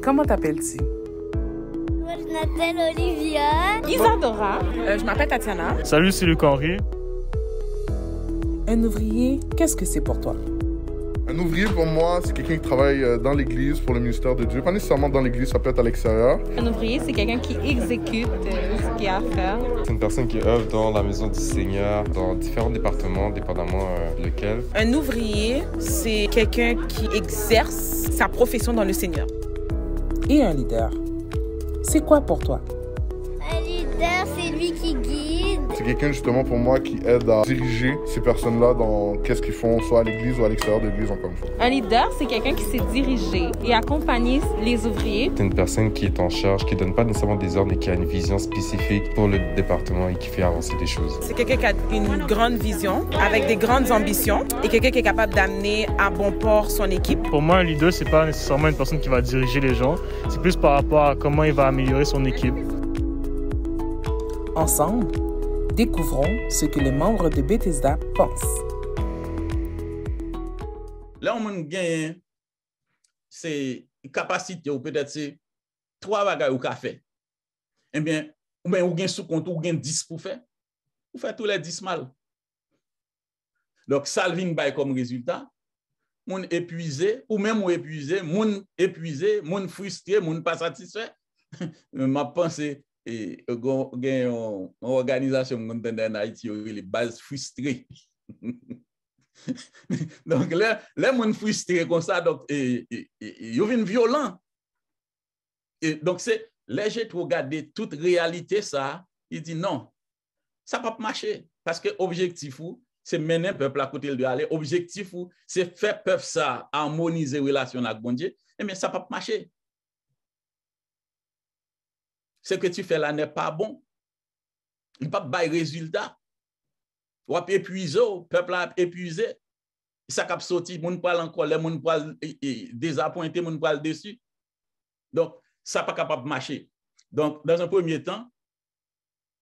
Comment t'appelles-tu? Moi, je m'appelle Olivia. Isadora. Je m'appelle Tatiana. Salut, c'est Luc Henry. Un ouvrier, qu'est-ce que c'est pour toi? Un ouvrier, pour moi, c'est quelqu'un qui travaille dans l'Église pour le ministère de Dieu. Pas nécessairement dans l'Église, ça peut être à l'extérieur. Un ouvrier, c'est quelqu'un qui exécute ce qu'il y a à faire. C'est une personne qui œuvre dans la maison du Seigneur, dans différents départements, dépendamment lequel. Un ouvrier, c'est quelqu'un qui exerce sa profession dans le Seigneur. Et un leader, c'est quoi pour toi? Un leader, c'est lui qui guide. C'est quelqu'un, justement, pour moi, qui aide à diriger ces personnes-là dans qu'est-ce qu'ils font, soit à l'Église ou à l'extérieur de l'Église, encore une fois. Un leader, c'est quelqu'un qui sait diriger et accompagner les ouvriers. C'est une personne qui est en charge, qui ne donne pas nécessairement des ordres, mais qui a une vision spécifique pour le département et qui fait avancer des choses. C'est quelqu'un qui a une grande vision, avec des grandes ambitions, et quelqu'un qui est capable d'amener à bon port son équipe. Pour moi, un leader, c'est pas nécessairement une personne qui va diriger les gens. C'est plus par rapport à comment il va améliorer son équipe. Ensemble, découvrons ce que les membres de Bethesda pensent. Là, on gagne, c'est capacité, ou peut-être c'est 3 bagages ou fait. Eh bien, ou bien, ou gagne sous compte, ou gagne 10 pour faire. Vous faites tous les 10 mal. Donc, ça vient comme résultat. Moun épuisé, ou même ou épuisé, moun frustré, moun pas satisfait. Ma pensée, et une organisation en Haïti, les bases frustrées. Donc, les gens frustrés comme ça, donc, ils viennent violents. Et donc, c'est léger de regarder toute réalité, ça, il dit non, ça ne peut pas marcher. Parce que l'objectif, c'est mener le peuple à côté de aller. L'objectif, c'est faire peuple ça, harmoniser la relation avec bon Dieu. Mais ça ne peut pas marcher. Ce que tu fais là n'est pas bon. Il n'y a pas de résultat. Ou épuisé, le peuple a épuisé. Ça a sorti, moun parle encore, les moun parle désappointé, moun parle déçu. Donc, ça n'est pas capable de marcher. Donc, dans un premier temps,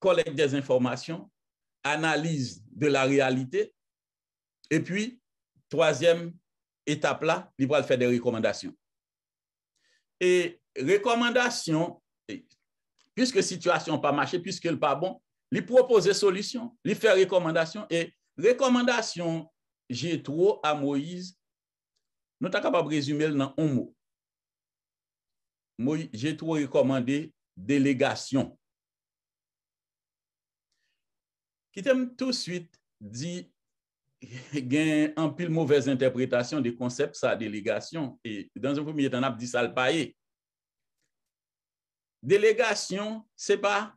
collecte des informations, analyse de la réalité, et puis, troisième étape là, il va faire des recommandations. Et recommandations, puisque la situation n'a pas marché, puisque le pas bon, il propose des solutions, il fait recommandations. Et recommandations, j'ai trop à Moïse, nous sommes capables de résumer dans un mot. J'ai trop recommandé délégation. Qui t'aime tout de suite dit qu'il y a un pile mauvaise interprétation des concepts, sa délégation. Et dans un premier temps, on a dit ça le paye. Délégation, ce n'est pas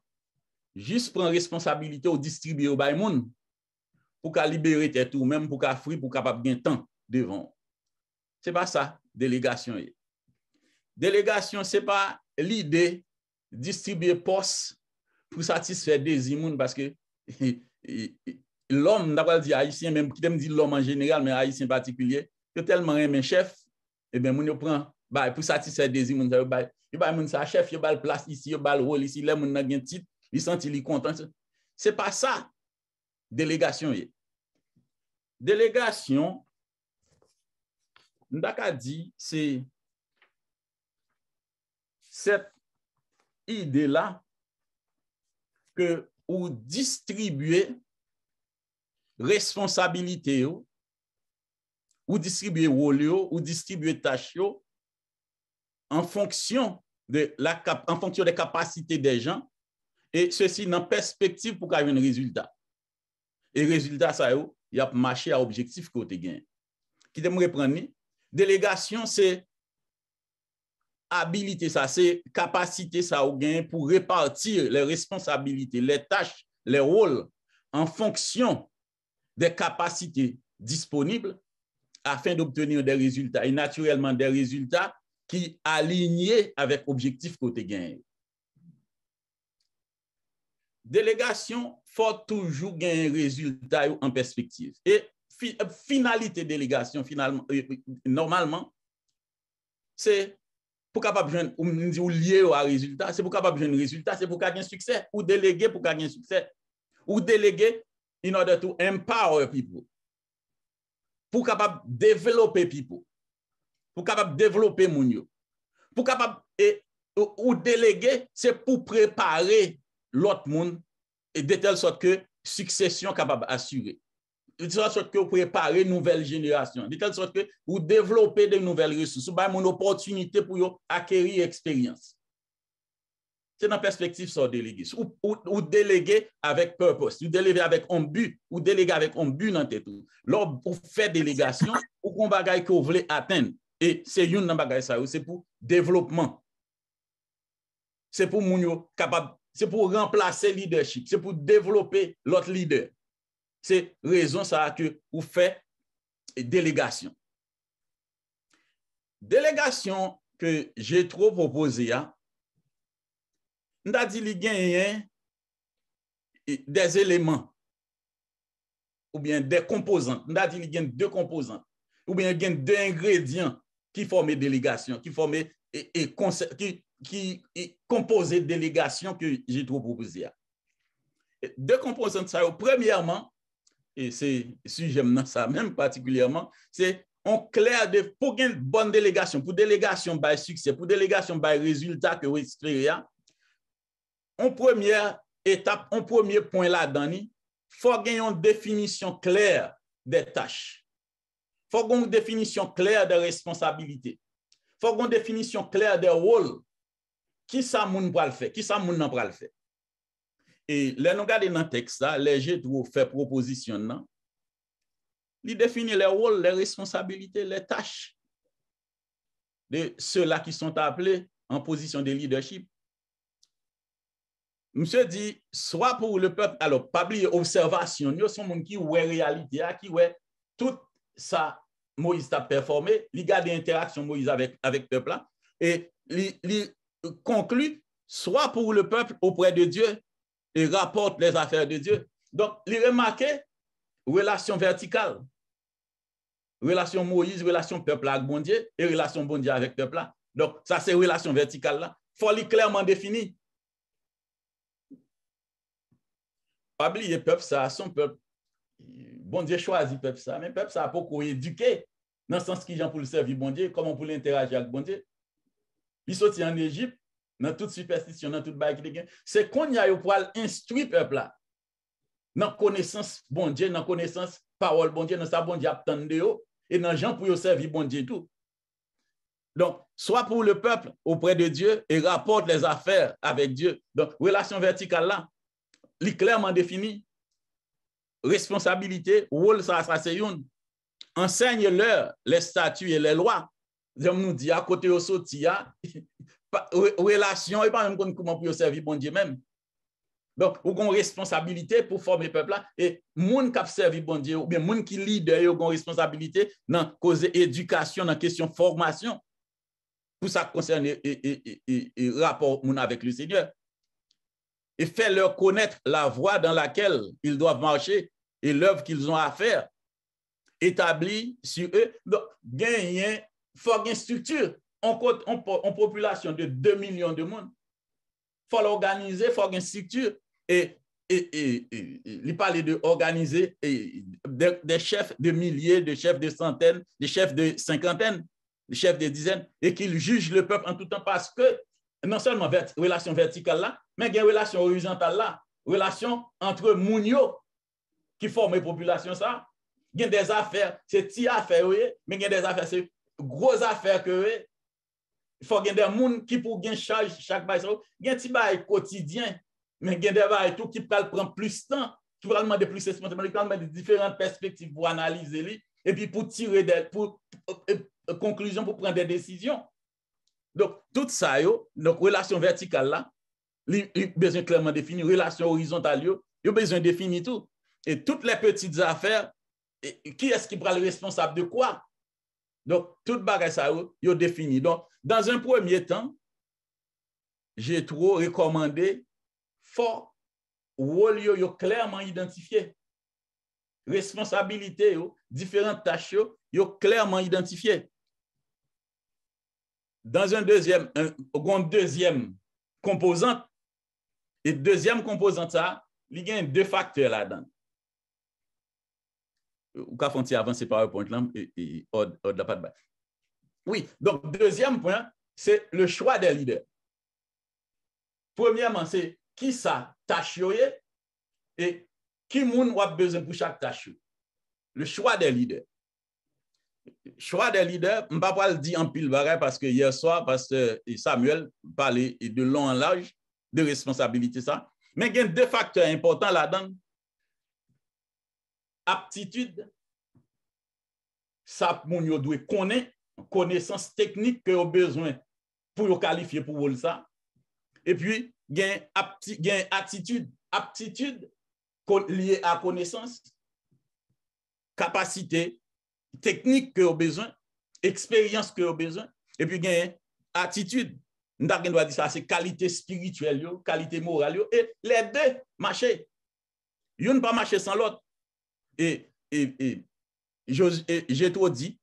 juste prendre responsabilité ou distribuer au monde pour qu'à libérer tête ou même pour qu'à fruit pour capable gagner temps devant. Ce n'est pas ça, délégation. Délégation, ce n'est pas l'idée de distribuer poste pour satisfaire des immunes parce que l'homme, d'abord dit haïtien, même qui me dit l'homme en général, mais haïtien en particulier, que tellement un chef, et bien, on prend pour satisfaire des immunes, il va moun sa chef, il va le place ici, il va le rôle ici, les moun nan gen titre, il senti li content. C'est pas ça délégation. Délégation, ndaka dit c'est cette idée là que ou distribuer responsabilité ou distribuer rôle ou distribuer tâches en fonction des capacités des gens, et ceci dans perspective pour qu'il y ait un résultat. Et le résultat, ça y a marché à objectif que vous avez gagné. Qui te me reprendre, délégation, c'est habilité, ça, c'est capacité, ça, ou gain pour répartir les responsabilités, les tâches, les rôles en fonction des capacités disponibles afin d'obtenir des résultats, et naturellement des résultats qui alignés avec l'objectif que tu gagné. Délégation, faut toujours gagner un résultat en perspective. Et finalité délégation, finalement, normalement, c'est pour capable ou lié au résultat, c'est pour capable de résultat, c'est pour gagner succès, ou déléguer pour gagner succès, ou déléguer in order to empower people, pour capable développer people, pour capable développer moun yo, Pour capable ou déléguer, c'est pour préparer l'autre monde et de telle sorte que succession capable d'assurer. De telle sorte que vous préparez une nouvelle génération. De telle sorte que vous développez de nouvelles ressources. Vous avez une opportunité pour acquérir expérience. C'est dans la perspective sur déléguer. Ou déléguer avec purpose. Ou déléguer avec un but. Ou déléguer avec un but dans tête. Lors vous faites délégation, ou qu'on bagaille que vous voulez atteindre. Et c'est une dans bagaille ça, c'est pour développement. C'est pour moun capable, c'est pour remplacer leadership, c'est pour développer l'autre leader. C'est raison ça que vous faites délégation. Délégation que j'ai trop proposé, on a dit qu'il y a des éléments ou bien des composantes. On a dit qu'il y a deux composantes ou bien il y a deux ingrédients qui forment délégation, qui forment qui composent délégation que j'ai trop proposé. Deux composantes ça. Premièrement, et c'est si j'aime ça même particulièrement, c'est on clair de pour une bonne délégation, pour délégation by succès, pour délégation by résultat que vous espérez. En première étape, en premier point là-dedans, il faut gagner une définition claire des tâches. Il faut gagner une définition claire des responsabilités. Il faut gagner une définition claire des rôles. Qui ça moun pral faire? Qui ça moun nan pral faire? Et là, nous regardons dans le texte, les gens qui fait proposition, ils définissent les rôles, les responsabilités, les tâches de ceux-là qui sont appelés en position de leadership. Monsieur dit, soit pour le peuple, alors, pas oublier observation, il y a des gens qui voient la réalité, qui voient tout ça, Moïse a performé, il garde l'interaction Moïse avec le peuple, et il conclut, soit pour le peuple auprès de Dieu, et rapporte les affaires de Dieu. Donc, il remarque relation verticale, relation Moïse, relation peuple avec bon Dieu, et relation bon Dieu avec peuple. Donc, ça, c'est relation verticale là. Il faut les clairement définir. Pas oublier peuple ça, son peuple. Bon Dieu choisit peuple ça, mais peuple ça a beaucoup éduqué dans le sens qu'ils ont pour le servir bon Dieu, comment pour l'interagir avec bon Dieu. Il sortit en Égypte, dans toute superstition, dans toute bague, c'est qu'on y a pour instruire peuple là. Dans connaissance bon Dieu, dans connaissance parole bon Dieu, dans sa bon Dieu attendre et dans gens pour servir bon Dieu tout. Donc, soit pour le peuple auprès de Dieu et rapporte les affaires avec Dieu. Donc, relation verticale là, il est clairement défini. Responsabilité, rôle, ça c'est une. Enseigne-leur les statuts et les lois. J'aime nous dire, à côté au sotia, relation, et pas même comment pour servir bon Dieu même. Donc, vous avez une responsabilité pour former le peuple là. Et moun qui servi bon Dieu, ou bien moun qui leader, vous avez une responsabilité dans cause éducation, dans question formation. Pour ça concerne et rapport moun avec le Seigneur. Et faire leur connaître la voie dans laquelle ils doivent marcher et l'œuvre qu'ils ont à faire, établie sur eux. Donc, il faut une structure. En population de 2 millions de monde, il faut l'organiser, il faut une structure. Et il parlait de organiser des chefs de milliers, des chefs de centaines, des chefs de cinquantaines, des chefs de dizaines, et qu'ils jugent le peuple en tout temps parce que non seulement relation verticale là, mais il y a une relation horizontale là, relation entre mounio qui forment les populations ça. Il y a des affaires, c'est petites affaires, mais il y a des affaires, c'est grosses affaires que il faut qu'il y ait des gens qui pour gagner charge chaque bail. Il y a des bails quotidiens, mais il y a des bails tout qui prend plus de temps, qui va demander plus de responsabilité, qui va demander différentes perspectives pour analyser et puis pour tirer des conclusions, pour prendre des décisions. Donc, tout ça, donc relation verticale là, il y a besoin clairement définir, relation horizontale, il y a besoin de définir tout. Et toutes les petites affaires, qui est-ce qui prend le responsable de quoi? Donc, tout bagage ça, il y a défini. Donc, dans un premier temps, j'ai trop recommandé fort rôle yo clairement identifié. Responsabilité, différentes tâches, yo clairement identifié. Dans un deuxième composante, et deuxième composante, ça, il y a deux facteurs là-dedans. Ou quand on avancer par PowerPoint là, et pas de base. Oui, donc deuxième point, c'est le choix des leaders. Premièrement, c'est qui ça tâche et qui moun a besoin pour chaque tâche. Le choix des leaders. Choix des leaders, je ne vais pas le dire en pile barré parce que hier soir, Pasteur Samuel parlait de long en large de responsabilité ça. Mais il y a deux facteurs importants là-dedans. Aptitude, ça moun yo doit connaître, connaissance technique que vous besoin pour qualifier pour ça. Et puis, il y a attitude, aptitude liée à connaissance, capacité technique que vous besoin, expérience que vous besoin, et puis il y a attitude. Nous doit dire ça, c'est qualité spirituelle, qualité morale, et les deux marchent. Ils ne pas marcher sans l'autre. Et j'ai trop dit,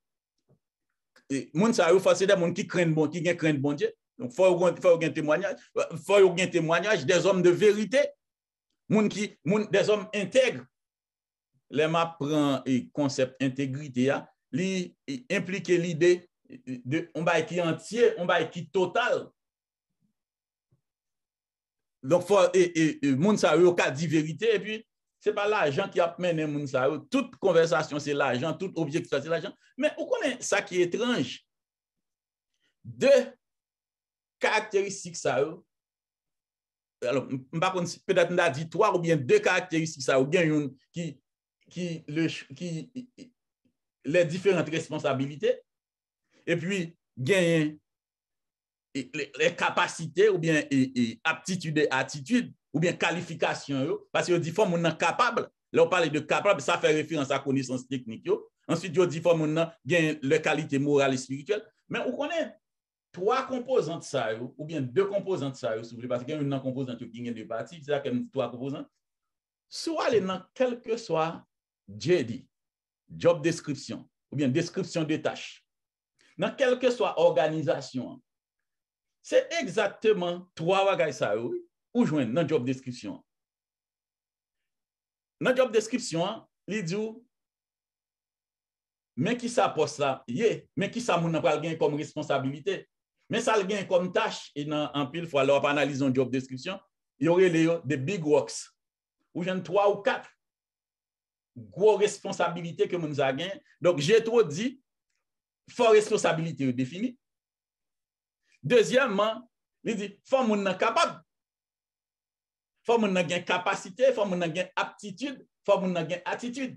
moun sa yo c'est des gens qui craignent bon, qui craignent bon Dieu. Donc faut un témoignage des hommes de vérité, des hommes intègres. Les m'a prend et concept intégrité li implique l'idée de on va qui entier, on va qui total. Donc faut moun sa yo ka di vérité et puis c'est pas l'argent qui a mené moun sa yo. Toute conversation c'est l'argent, tout objectif c'est l'argent. Mais vous connaissez ça qui est étrange. Deux caractéristiques ça yo. Alors peut-être on a dit trois ou bien deux caractéristiques ça ou bien une qui les différentes responsabilités et puis gagner les capacités ou bien aptitude et attitude ou bien qualification parce que dit faut mon capable là on parle de capable ça fait référence à connaissance technique ensuite on dit faut mon gagne les qualités morales et spirituelles mais on connaît trois composantes ça ou bien deux composantes ça s'il vous plaît parce qu'il y a une composante qui gagne deux parties c'est ça que trois composantes soit les dans quel que soit JD, job description, ou bien description des tâches, dans quelle que soit organisation, c'est exactement trois bagages ça ou joindre dans job description. Dans job description, il dit mais qui ça poste là, mais qui ça moun pral gen comme responsabilité, mais ça le gen comme tâche et en pile fois là on analyse un job description, il y aurait des big works ou joindre trois ou quatre gros responsabilité que nous avons. Donc, j'ai trop dit, faut responsabilité définie. Deuxièmement, il dit, faut moun capable. Faut moun gen capacité, faut moun gen aptitude, faut moun gen attitude.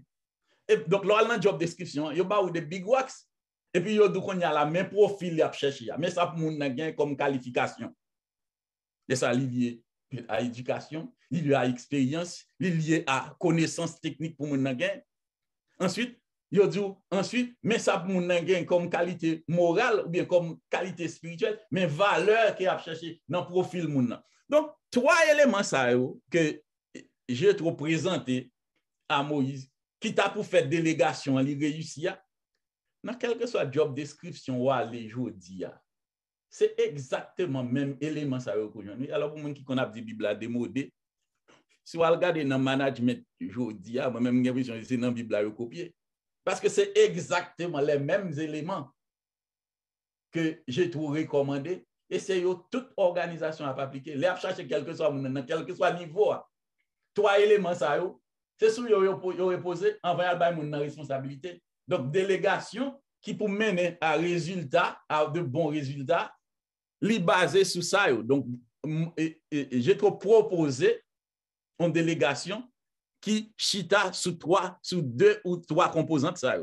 Et donc, là, dans job description, il y a des big works. Et puis, il y a la même profil à chercher. Mais ça, moun gen comme qualification. Et ça, lié à éducation, lié à expérience, lié à connaissance technique pour mon gain. Ensuite, mais ça pour mon gain comme qualité morale ou bien comme qualité spirituelle, mais valeur qui a cherché dans le profil moun. Donc, trois éléments ça que j'ai trop présenté à Moïse, qui t'a pour faire délégation, il réussit dans quel que soit job description ou aller jodi. C'est exactement le même élément ça aujourd'hui. Alors pour les gens qui connaissent la Bible à démodé, si vous regardez dans le management aujourd'hui, moi-même j'ai l'impression que c'est dans la Bible à copier. Parce que c'est exactement les mêmes éléments que j'ai tout recommandé. Et c'est toute organisation à appliquer. Les chercher quel que soit le niveau. Trois éléments ça c'est sur vous posé envoyer la responsabilité. Donc délégation qui pour mener à résultat, à de bons résultats, li basé sur ça. Donc, j'ai proposé une délégation qui chita sur deux ou trois composantes ça.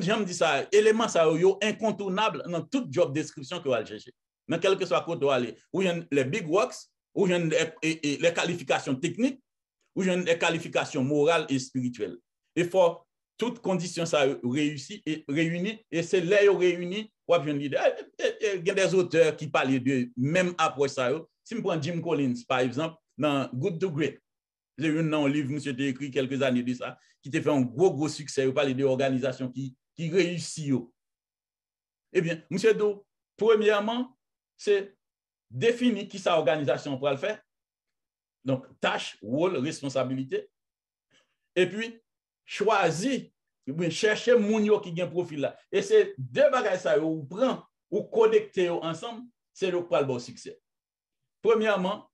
J'aime dire ça, élément ça incontournable dans toute job description que vous allez chercher. Dans quel que soit côté où aller, où il y a les big works, où il y a les qualifications techniques, où il y a les qualifications morales et spirituelles. Il faut toutes conditions ça réussies et réunies, et c'est là où réunis, il y a des auteurs qui parlent de même approche ça. Si je prends Jim Collins, par exemple, dans Good to Great, j'ai eu un livre, monsieur, qui a écrit quelques années de ça, qui a fait un gros succès, il parle d'organisations qui réussissent. Eh bien, monsieur Do, premièrement, c'est définir qui sa organisation pour le faire. Donc, tâche, rôle, responsabilité. Et puis, choisir chercher moun yo qui gen profil là. Et c'est deux bagages ça ou prend ou connecter ensemble, c'est le quoi le bon succès. Premièrement,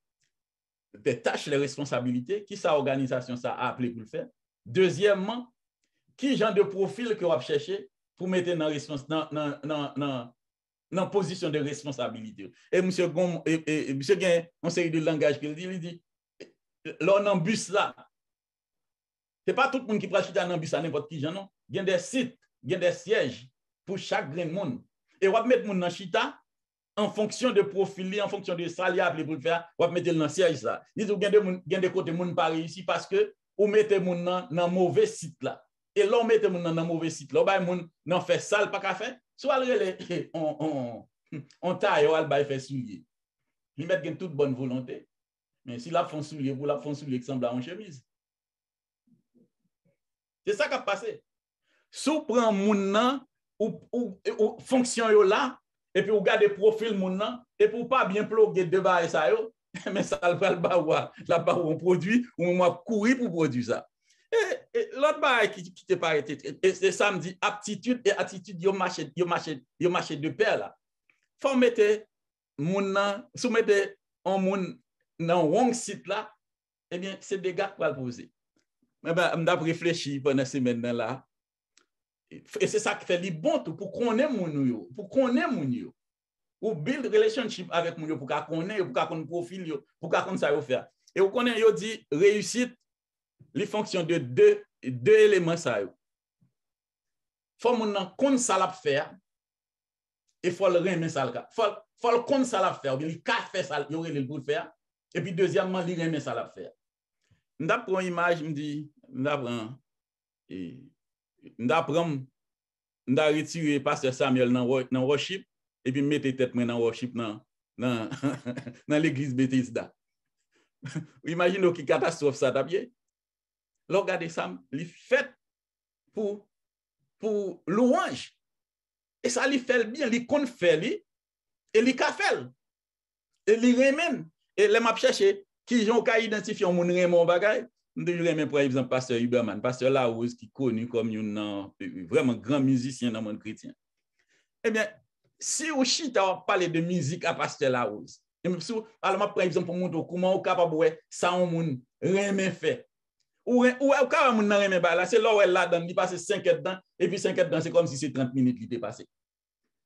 des tâches, les responsabilités, qui sa organisation ça a appelé pour le faire. Deuxièmement, qui genre de profil que vous avez cherché pour mettre dans position de responsabilité. Et monsieur Gon, monsieur Gain, on série de langage qu'il dit, il dit, l'on en bus là, c'est pas tout le monde qui pratique dans bus à n'importe qui, non? Il y a des sites, il y a des sièges pour chaque grain de monde. Et on va mettre monde dans chita en fonction de profil, en fonction de salaire pour le faire, on va mettre dans siège là. Ils ont des côtés monde pas réussi parce que on mettez monde dans mauvais site là. Et là on mettez monde dans mauvais site là, ba monde nan fait sale pas qu'à faire. Soit on taille ou al bay fait soulier. Ils mettent toute bonne volonté. Mais si la font soulier, pour la font soulier qui semble à une chemise. C'est ça qui a passé. Si vous prenez moun nan ou fonction yo là et puis vous gardez profil moun nan et pour pas bien ploguer de ba ça yo, mais ça va le ba la ba on produit ou moi courir pour produire ça. Et l'autre bail qui te paraît et ça me dit aptitude et attitude yo marché de pair là. Faut mettre moun nan soumettre un moun dans wrong site là, eh bien c'est des gars qui va poser. Mais ben m'd'a réfléchi pendant semaine là. Et c'est ça qui fait les bon tout pour qu'on ait moun yo, pour qu'on ait moun yo. Ou build relationship avec moun yo pour qu'on ait pour qu'on profil yo, pour qu'on ça yo faire. Et on connaît yo dit réussite les fonctions de deux éléments ça yo. Faut moun nan kon ça la faire et faut le remet ça le faut le kon ça la faire, il ka faire ça yo le pour faire et puis deuxièmement il remet ça la faire. M'da prend image me dit m'da retirer pasteur Samuel dans worship et puis mettre tête moi dans worship dans l'église Bethesda. Imaginez qui catastrophe ça t'a bien. Regardez ça, il fait pour louange. Et ça lui fait bien, il compte faire et il ka fait. Et il remène. Et les m'a cherché qui ont qu'à identifier un moun Raymond bagay. Nous remène par exemple pasteur Huberman, pasteur Larose qui est connu comme un vraiment grand musicien dans le monde chrétien. Eh bien, si vous chita parler de musique à pasteur Larose, alors par exemple pour montrer comment on capable ça un moun remène fait. Ou quand on n'a rien là, c'est là où elle là dedans, il passe 5 heures dedans, et puis 5 heures dedans, c'est comme si c'est 30 minutes qui était passé.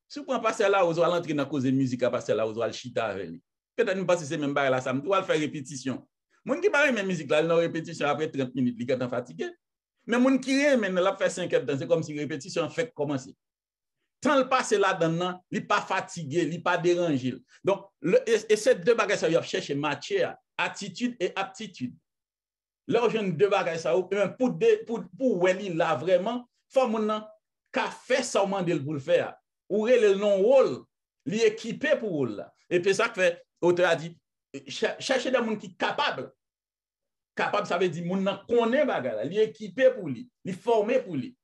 Si vous prenez passer là, vous allez entrer dans la cause de musique à passer là, vous allez chita avec lui. Peut-être nous passer ces mêmes barres là, ça vous allez faire répétition. Moun qui parle même musique là, il a répétition après 30 minutes, il est fatigué. Mais moun qui remet, il a fait 5 heures dedans, c'est comme si répétition fait commencer. Tant le passé là dedans, il n'est pas fatigué, il n'est pas dérangé. Donc, et ces deux bagages, il a cherché matière, attitude et aptitude. Là, j'ai deux bagages ça pour Welly là vraiment, faut mon qu'a fait ça au mandel pour le faire. Ou le non rôle, li équipé pour rôle là. Et puis ça fait auteur a dit chercher des gens qui capable. Capable ça veut dire moun nan connaît bagage, li équipé pour lui, li formé pour lui.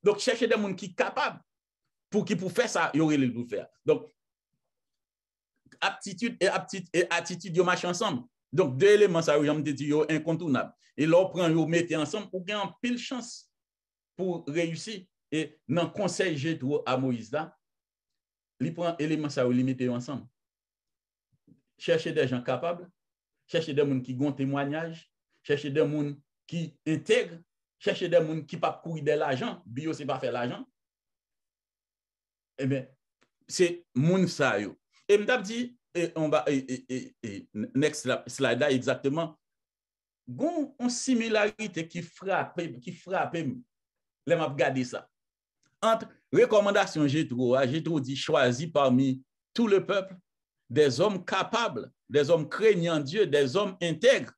Donc chercher des gens qui capable pour faire ça, y aurait le pour faire. Donc aptitude et attitude yo marchent ensemble. Donc, deux éléments, ça, j'aime dire, incontournables. Et là, on prend, on met ensemble pour gagner pile chance pour réussir. Et dans le conseil Jétro à Moïse, là, il prend éléments, ça, il met ensemble. Chercher des gens capables, chercher des gens qui ont un témoignage, chercher des gens qui intègrent, chercher des gens qui ne peuvent pas courir de l'argent, bio, c'est pas faire l'argent. Eh bien, c'est moun ça, yo. Et m'tap dit, et on va next slide là exactement gon une similarité qui frappe les m'a regarder ça entre recommandation Jétro dit choisi parmi tout le peuple des hommes capables, des hommes craignant Dieu, des hommes intègres,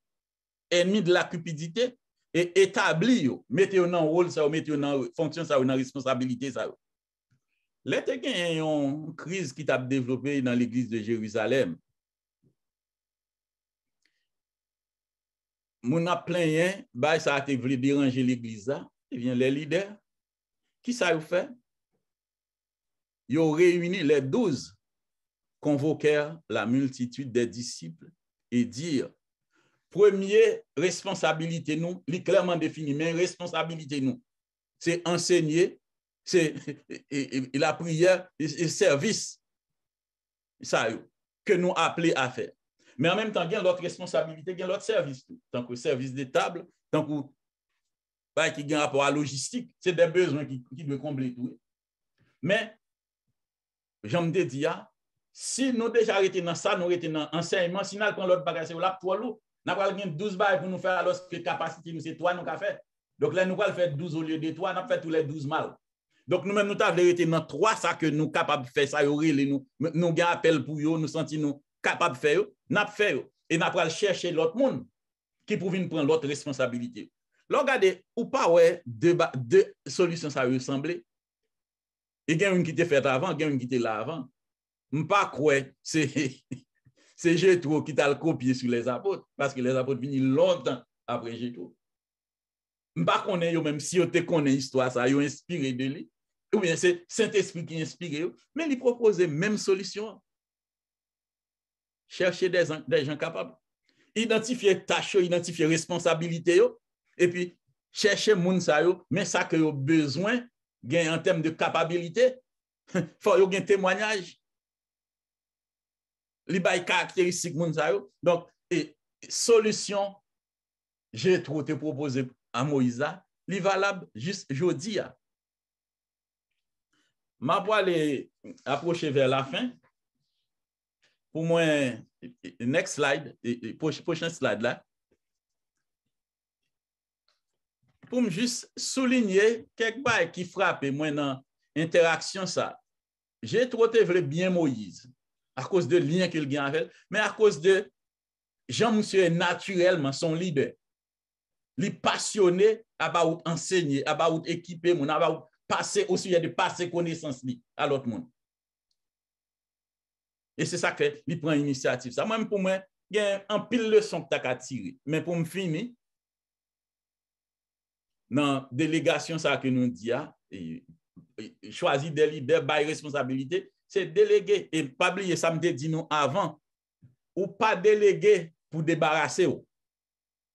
ennemis de la cupidité et établis, mettez dans rôle ça, mettez dans fonction ça, dans responsabilité ça. L'été qu'il y a une crise qui t'a développée dans l'église de Jérusalem. Moun a plein, ça a été voulu déranger l'église là. Et bien les leaders, qui ça a fait? Ils ont réuni les 12, convoquèrent la multitude des disciples et dirent, Première responsabilité, nous, li clairement défini, mais responsabilité, nous, c'est enseigner, c'est la prière et service, ça, que nous appelons à faire. Mais en même temps, il y a l'autre responsabilité, il y a l'autre service, tant que service de table, tant que qui a un rapport à la logistique, c'est des besoins qui doivent combler tout. Mais, j'aime te dire, si nous déjà arrêtés dans ça, nous arrêtés dans l'enseignement, si nous prenons l'autre bagage, c'est là pour l'eau. Nous avons 12 bails pour nous faire alors que la capacité, nous, c'est 3 nous avons fait. Donc là, nous allons faire 12 au lieu de 3, nous avons fait tous les 12 mal. Donc nous-mêmes, nous avons arrêté dans 3, ça que nous sommes capables de faire, ça, nous avons appel pour eux, nous sentons nous capables de faire, nous avons fait, et nous allons chercher l'autre monde qui pour venir prendre l'autre responsabilité. Là, regardez, ou pas, ouais, deux solutions, ça ressemble. Il y a une qui était faite avant, il y a une qui était là avant. Je ne sais pas quoi, c'est Jétro qui t'a le copié sur les apôtres, parce que les apôtres viennent longtemps après Jétro. Je ne sais pas même si vous connaissez l'histoire, ça a inspiré de lui, ou bien c'est Saint-Esprit qui inspire, mais il propose la même solution. Chercher des gens capables. Identifier tâches, identifier responsabilités, et puis chercher moun sa yo, mais ça que vous avez besoin en termes de capacité, il faut un témoignage. Les caractéristiques moun sa yo. Donc, solution, j'ai trop te proposé à Moïse, li valable juste jeudi. Ma pour aller approcher vers la fin. Pour moi, next slide, prochain slide là. Pour me juste souligner quelques bails qui frappent moi dans l'interaction ça. J'ai trouvé bien Moïse à cause de lien qu'il gagne avec, mais à cause de Jean-Monsieur est naturellement son leader. Il est passionné about enseigner, about équiper, about passer aussi de passer connaissance à l'autre monde. Et c'est ça que il prend initiative. Ça même pour moi, il y a un pile leçon que tu as tiré. Mais pour me finir dans délégation ça que nous dit choisir des leaders by responsabilité, c'est déléguer et pas oublier ça me dit nous avant ou pas déléguer pour débarrasser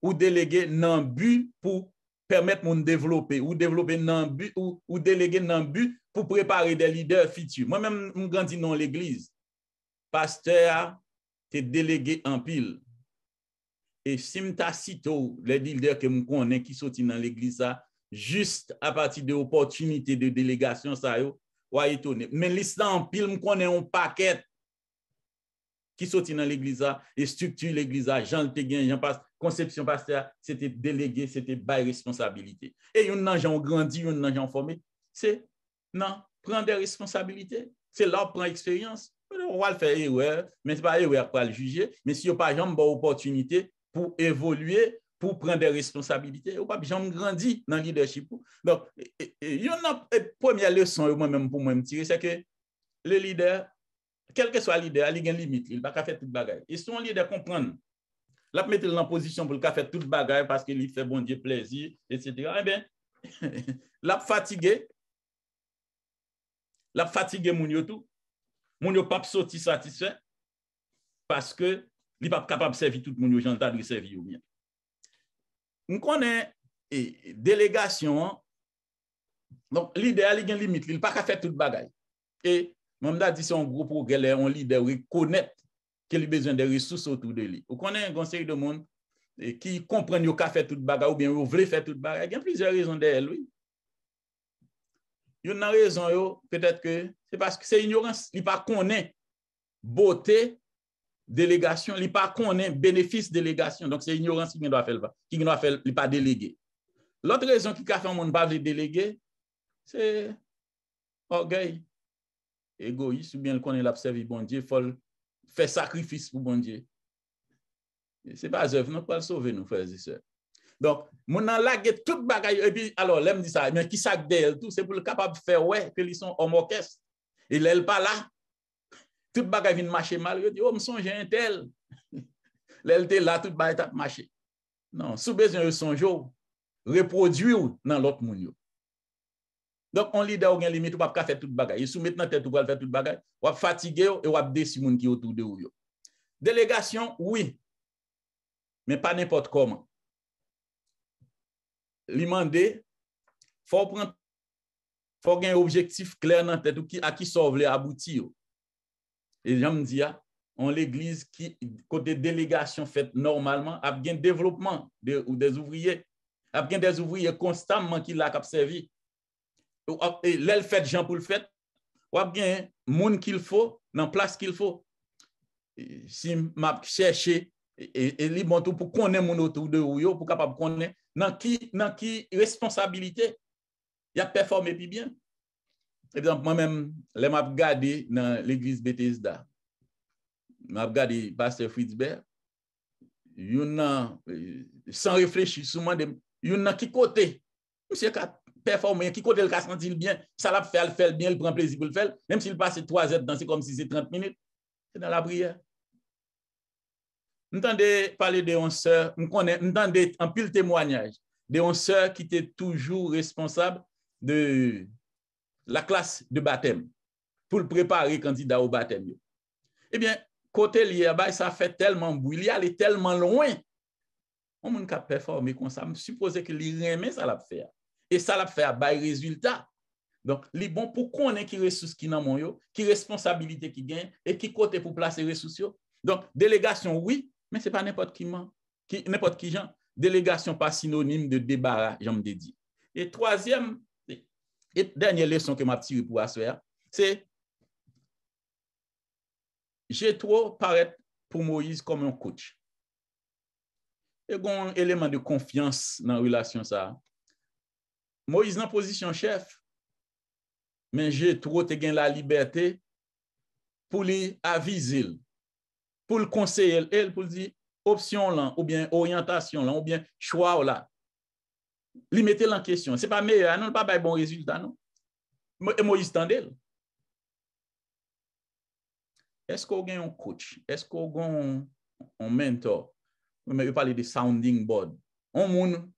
ou déléguer dans but pour permettre mon développer ou développer dans but ou déléguer dans but pour préparer des leaders futurs. Moi même je grandis dans l'église. Pasteur t'es délégué en pile. Et si m'ta cito les leaders que me connais qui sorti dans l'église ça juste à partir de opportunités de délégation ça yo ou étonné. Mais liste en pile me connais un paquet qui sorti dans l'église et structure l'église Jean te gain Jean passe conception pasteur c'était délégué c'était bail responsabilité et yon nan gens grandi yon nan gens formé c'est non prendre des responsabilités c'est là prend expérience on va le faire erreur mais c'est pas erreur pour le juger mais si yon pas jamais bonne opportunité pour évoluer pour prendre des responsabilités ou pas jamais grandi dans le leadership donc yon a première leçon moi même pour moi me tirer c'est que le leader quel que soit le leader, il a une limite, il ne va pas faire toute bagaille. Et si on leader comprendre, la mettre dans position pour le faire toute bagaille parce qu'il fait bon Dieu plaisir, etc. Eh bien, la fatigué mon yo tout, mon yo pas sorti satisfait parce que il pas capable de servir tout le monde, j'entends de servir bien. On connaît délégation, donc leader il a une limite, il ne va pas faire toute bagaille. Et même dit c'est un gros progrès, un leader reconnaître qu'il a besoin de ressources autour de lui. Vous connaissez un conseil de monde qui comprend qu'il a fait toute bagarre ou bien il veut faire toute bagarre. Il y a plusieurs raisons derrière lui. Il y a une raison, peut-être que c'est parce que c'est ignorance. Il ne connaît pas beauté, délégation, il ne connaît pas bénéfice, délégation. Donc c'est ignorance qui doit faire, qui doit faire, il pas déléguer. L'autre raison qui a fait un monde pas déléguer, c'est orgueil. Égoïste ou bien le connaît l'observer bon Dieu, il faut faire sacrifice pour bon Dieu. C'est pas œuvre, nous pas sauver nous frères et sœurs. Donc, mon en lague toute bagaille et puis alors l'aime dit ça, mais qui sac d'elle tout c'est pour le capable de faire ouais que ils sont homme orchestre. Et elle pas là. Toute bagaille vient marcher mal, il dit oh me songe un tel. L'elle était là toute bagaille t'a marché. Non, sous besoin de songe reproduire dans l'autre monde. Donc, on leader a une limite, on ne peut pas faire toute bagaille. Et sous maintenant tête, on va faire toute bagaille. On va fatiguer et on va décider les gens qui sont autour de vous. Délégation, oui. mais pas n'importe comment. Li mandé, faut gagner un objectif clair dans la tête à qui sauve les aboutir. Et j'aime dire, on l'église qui, côté délégation faite normalement, a bien développement ou des ouvriers, a bien des ouvriers constamment qui l'a servi. Et l'elle fait gens pour le fait, ou a bien monde qu'il faut, dans place qu'il faut. Si m'a cherché et li bon tout pour connaître mon autour de ou pour capable connaître dans qui responsabilité il a performé puis bien. Exemple moi-même les m'a regardé dans l'église Bethesda. M'a regardé pasteur Fritzberg. Sans réfléchir souvent de qui côté monsieur a performé qui côté le a senti bien ça l'a fait le faire bien il prend plaisir pour le faire même s'il passe 3 heures dans c'est comme si c'est 30 minutes c'est dans la prière. M'entendez parler de une sœur, m'entendez en pile témoignage de une sœur qui était toujours responsable de la classe de baptême pour le préparer candidat au baptême. Eh bien, côté lié, ça fait tellement bruit, il allait tellement loin. On ne peut pas performer comme ça. Je suppose que l'irrémé, ça l'a fait. Et ça l'a fait à bas résultat. Donc, les bon pour connaître qui ressources qui dans mon yo, qui responsabilité qui gagne et qui côté pour placer ressources. Donc, délégation, oui, mais ce n'est pas n'importe n'importe qui genre. Délégation pas synonyme de débarras, j'aime dit. Et troisième, et dernière leçon que m'a tiré pour asseoir, c'est Jétro paraît pour Moïse comme un coach. Et un élément de confiance dans la relation ça. Moïse dans position chef, mais Jétro te gain la liberté pour lui aviser, pour le conseiller, elle pour dire option là ou bien orientation là ou bien choix là. Lui mettez en question, c'est pas meilleur, non pas bon résultat non. Et Moïse tendait. Est-ce qu'on a un coach? Est-ce qu'on a un mentor? Je parle de sounding board. On moun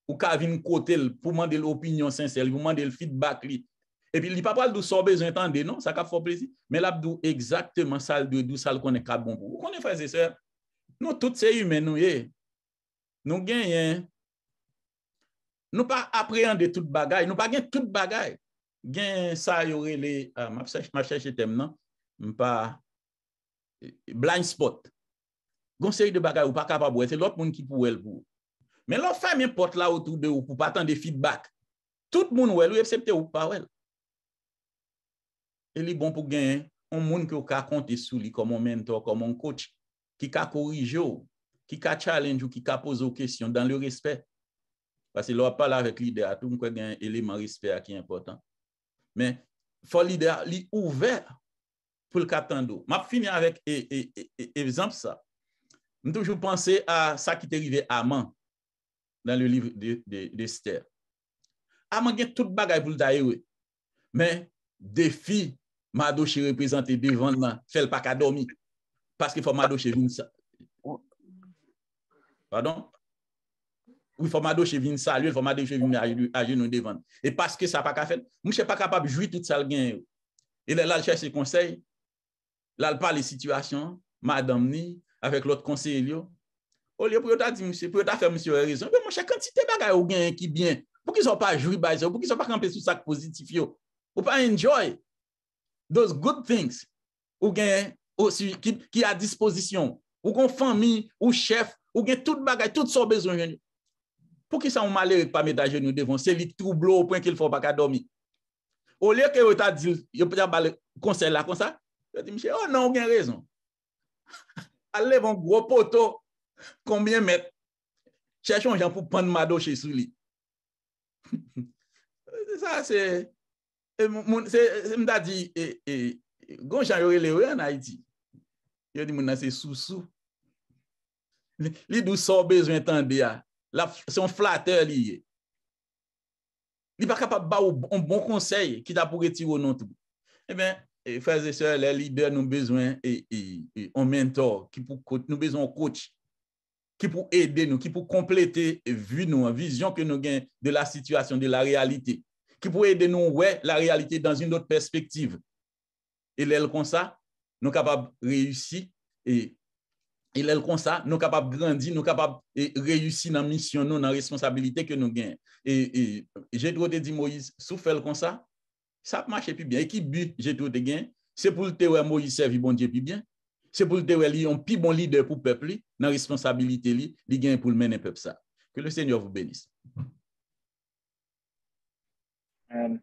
ou ka vin côté pour demander l'opinion sincère, pour demander le feedback li. Et puis il pas parle de so besoin entendre non, ça ka fait plaisir, mais là dou exactement ça le dou ça le connaît ka bon pour. Vous connaissez frères et sœurs? Nous tous ces humains nous gagnons nous pas appréhender toute bagaille, nous pas gagne toute bagaille. Gain ça y aurait les m'a chercher thème non, pas blind spot. Conseil de bagaille ou pas capable, c'est l'autre monde qui pour elle pour. Mais l'autre femme importe là autour de vous pour pas attendre des feedback. Tout le monde ou excepté ou pas elle. Et li bon pour gagner un monde qui a compter sur lui comme un mentor, comme un coach qui a corrigé, qui a challenge ou qui a posé aux questions dans le respect. Parce que l'on parle avec leader, tout le monde a un élément respect qui est important. Mais il faut leader li ouvert pour le captain d'eau. Je finis avec exemple ça. Je toujours pensé à ça qui est arrivé à Aman dans le livre d'Esther. Aman a tout bagay pour le tailler. Mais défi Madoche représenté devant moi, fait le pas qu'à dormir. Parce qu'il faut Madoche venir ça. Pardon? Oui, il faut Madoche venir saluer, il faut Madoche venir à genoux devant. Et parce que ça pas qu'à faire, je ne suis pas capable de jouir tout ça le gain. Et là, il cherche ses conseils. Là, il parle des situations, madame ni, avec l'autre conseiller. Au lieu pour dire, monsieur, pour faire monsieur raison, mais mon cher, quantité de bagages ou gain qui bien, pour qu'ils ne soient pas joués, pour qu'ils ne soient pas campés sur ça positif, pour pas enjoy those good things, ou gain aussi qui à disposition, ou qu'on famille, ou chef, ou gain tout bagage, tout son besoin. Pour qu'ils soient malheureux pas mettre à genoux devant, c'est lui trouble au point qu'il ne faut pas dormir. Au lieu que vous t'a dit, il peut avoir le conseil là comme ça, je dis, monsieur, oh non, vous avez raison. Allez, un gros poteau, combien mètres? Cherchons un gens pour prendre ma doche sous lui. Ça, c'est. C'est m'a dit, quand j'ai eu en Haïti, il dit, c'est sous-sous. Les douze sont besoin d'entendre. Son flatteur lié. Il n'est pas capable de faire un bon conseil qui t'a pour retirer au nom tout. Eh bien, frères et sœurs, les leaders nous besoin un mentor, nous besoin un coach qui pour aider nous, qui pour compléter une vision que nous avons de la situation, de la réalité, qui pour aider nous ouais la réalité dans une autre perspective. Et là comme ça, nous sommes capables de réussir et Et là, comme ça, nous sommes capables de grandir, nous sommes capables de réussir dans la mission, dans la responsabilité que nous gagnons. Et j'ai trop dit, Moïse, si vous faites comme ça marche plus bien. Et qui but j'ai trop de gain, c'est pour le terre Moïse servir bon Dieu plus bien. C'est pour le terre un plus bon leader pour le peuple, dans la responsabilité, il gagne pour le mener le peuple ça. Que le Seigneur vous bénisse. Amen.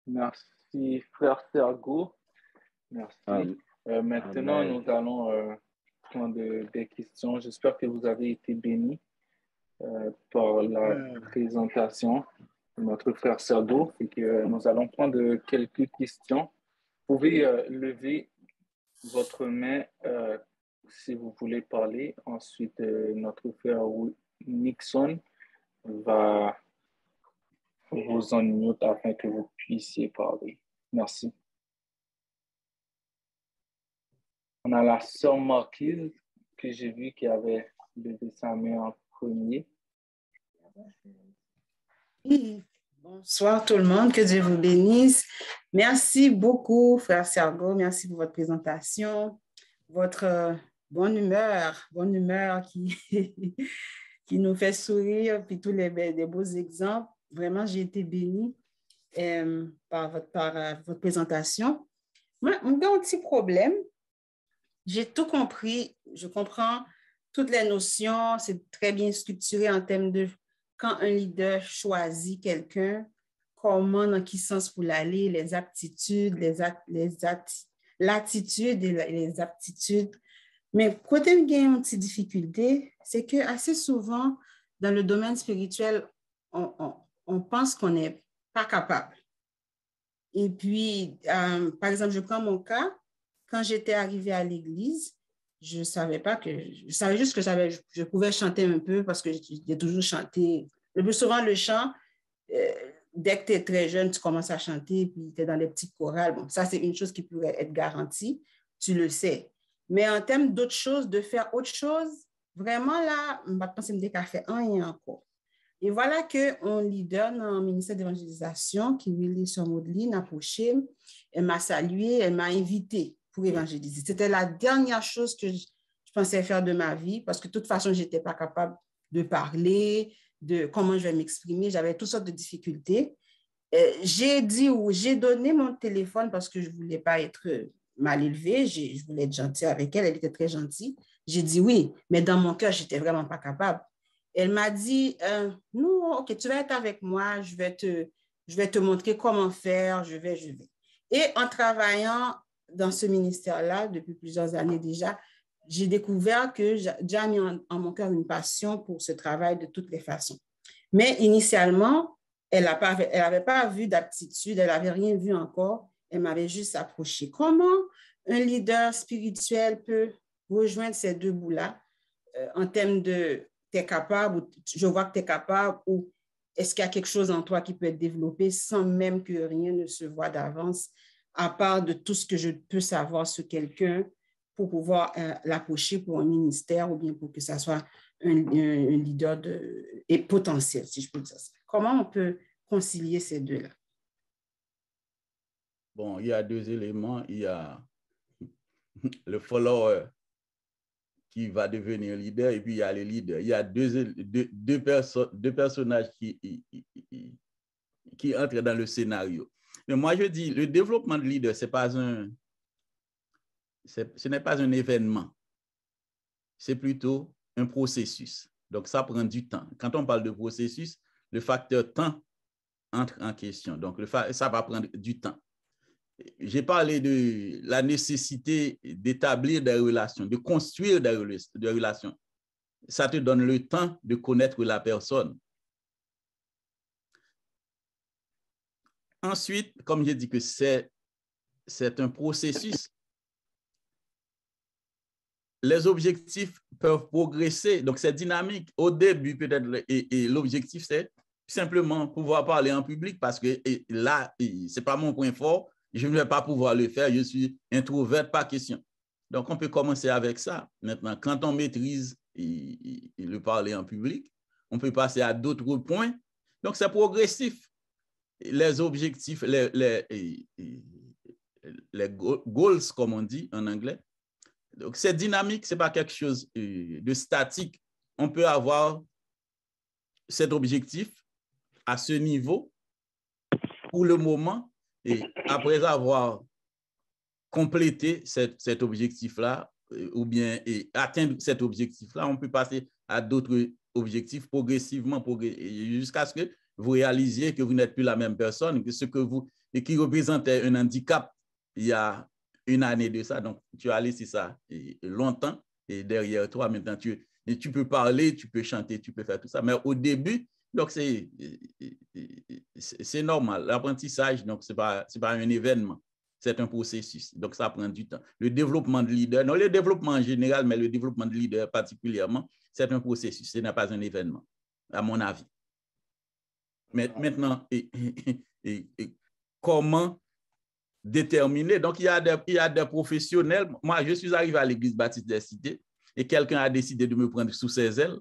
Merci, frère Sergo. Merci. Maintenant, nous allons prendre des questions. J'espère que vous avez été bénis par la présentation de notre frère Sergo et que nous allons prendre quelques questions. Vous pouvez lever votre main si vous voulez parler. Ensuite, notre frère Nixon va vous en mute afin que vous puissiez parler. Merci. On a la sœur Marquise que j'ai vu qui avait levé sa main en premier. Oui. Bonsoir tout le monde, que Dieu vous bénisse. Merci beaucoup, frère Sergo. Merci pour votre présentation, votre bonne humeur qui, qui nous fait sourire, puis tous des beaux exemples. Vraiment, j'ai été bénie par votre présentation. Moi, j'ai un petit problème. J'ai tout compris. Je comprends toutes les notions. C'est très bien structuré en termes de quand un leader choisit quelqu'un, comment, dans quel sens pour l'aller, les aptitudes, l'attitude et les aptitudes. Mais côté il y a une petite difficulté, c'est que assez souvent, dans le domaine spirituel, on pense qu'on n'est pas capable. Et puis, par exemple, je prends mon cas, quand j'étais arrivée à l'église, je savais juste que je pouvais chanter un peu parce que j'ai toujours chanté. Le plus souvent, le chant, dès que tu es très jeune, tu commences à chanter, puis tu es dans les petites chorales. Bon, ça, c'est une chose qui pourrait être garantie, tu le sais. Mais en termes d'autres choses, de faire autre chose, vraiment là, je pense que je fait rien encore. Et voilà qu'un leader dans le ministère d'évangélisation, qui Willy Somoudli, m'a approché, elle m'a salué, elle m'a invité pour évangéliser. C'était la dernière chose que je pensais faire de ma vie parce que de toute façon, je n'étais pas capable de parler, de comment je vais m'exprimer. J'avais toutes sortes de difficultés. J'ai donné mon téléphone parce que je ne voulais pas être mal élevée. Je voulais être gentille avec elle. Elle était très gentille. J'ai dit oui, mais dans mon cœur, je n'étais vraiment pas capable. Elle m'a dit, non, OK, tu vas être avec moi. Je vais te montrer comment faire. Je vais. Et en travaillant dans ce ministère-là, depuis plusieurs années déjà, j'ai découvert que j'ai mis en mon cœur une passion pour ce travail de toutes les façons. Mais initialement, elle n'avait pas vu d'aptitude, elle n'avait rien vu encore, elle m'avait juste approché. Comment un leader spirituel peut rejoindre ces deux bouts-là en termes de tu es capable, ou je vois que tu es capable, ou est-ce qu'il y a quelque chose en toi qui peut être développé sans même que rien ne se voit d'avance, à part de tout ce que je peux savoir sur quelqu'un pour pouvoir l'approcher pour un ministère ou bien pour que ça soit un leader potentiel, si je peux dire ça. Comment on peut concilier ces deux-là? Bon, il y a deux éléments. Il y a le follower qui va devenir leader et puis il y a le leader. Il y a deux personnages qui entrent dans le scénario. Mais moi, je dis, le développement de leader, ce n'est pas un événement. C'est plutôt un processus. Donc, ça prend du temps. Quand on parle de processus, le facteur temps entre en question. Donc, ça va prendre du temps. J'ai parlé de la nécessité d'établir des relations, de construire des relations. Ça te donne le temps de connaître la personne. Ensuite, comme j'ai dit que c'est un processus, les objectifs peuvent progresser. Donc, c'est dynamique. Au début, peut-être, et l'objectif, c'est simplement pouvoir parler en public parce que là, ce n'est pas mon point fort. Je ne vais pas pouvoir le faire. Je suis introvert, pas question. Donc, on peut commencer avec ça. Maintenant, quand on maîtrise le parler en public, on peut passer à d'autres points. Donc, c'est progressif. Les objectifs, les goals, comme on dit en anglais, Donc, cette dynamique, ce n'est pas quelque chose de statique. On peut avoir cet objectif à ce niveau pour le moment, et après avoir complété cet objectif-là, ou bien atteindre cet objectif-là, on peut passer à d'autres objectifs progressivement, jusqu'à ce que vous réalisiez que vous n'êtes plus la même personne, que ce que vous, et qui représentait un handicap il y a une année de ça. Donc, tu as laissé ça longtemps, et derrière toi, maintenant, tu peux parler, tu peux chanter, tu peux faire tout ça. Mais au début, donc c'est normal. L'apprentissage, donc, ce n'est pas un événement. C'est un processus. Donc, ça prend du temps. Le développement de leader, non le développement en général, mais le développement de leader particulièrement, c'est un processus. Ce n'est pas un événement, à mon avis. Mais maintenant, comment déterminer? Donc, il y a des professionnels. Moi, je suis arrivé à l'Église baptiste des Cités et quelqu'un a décidé de me prendre sous ses ailes.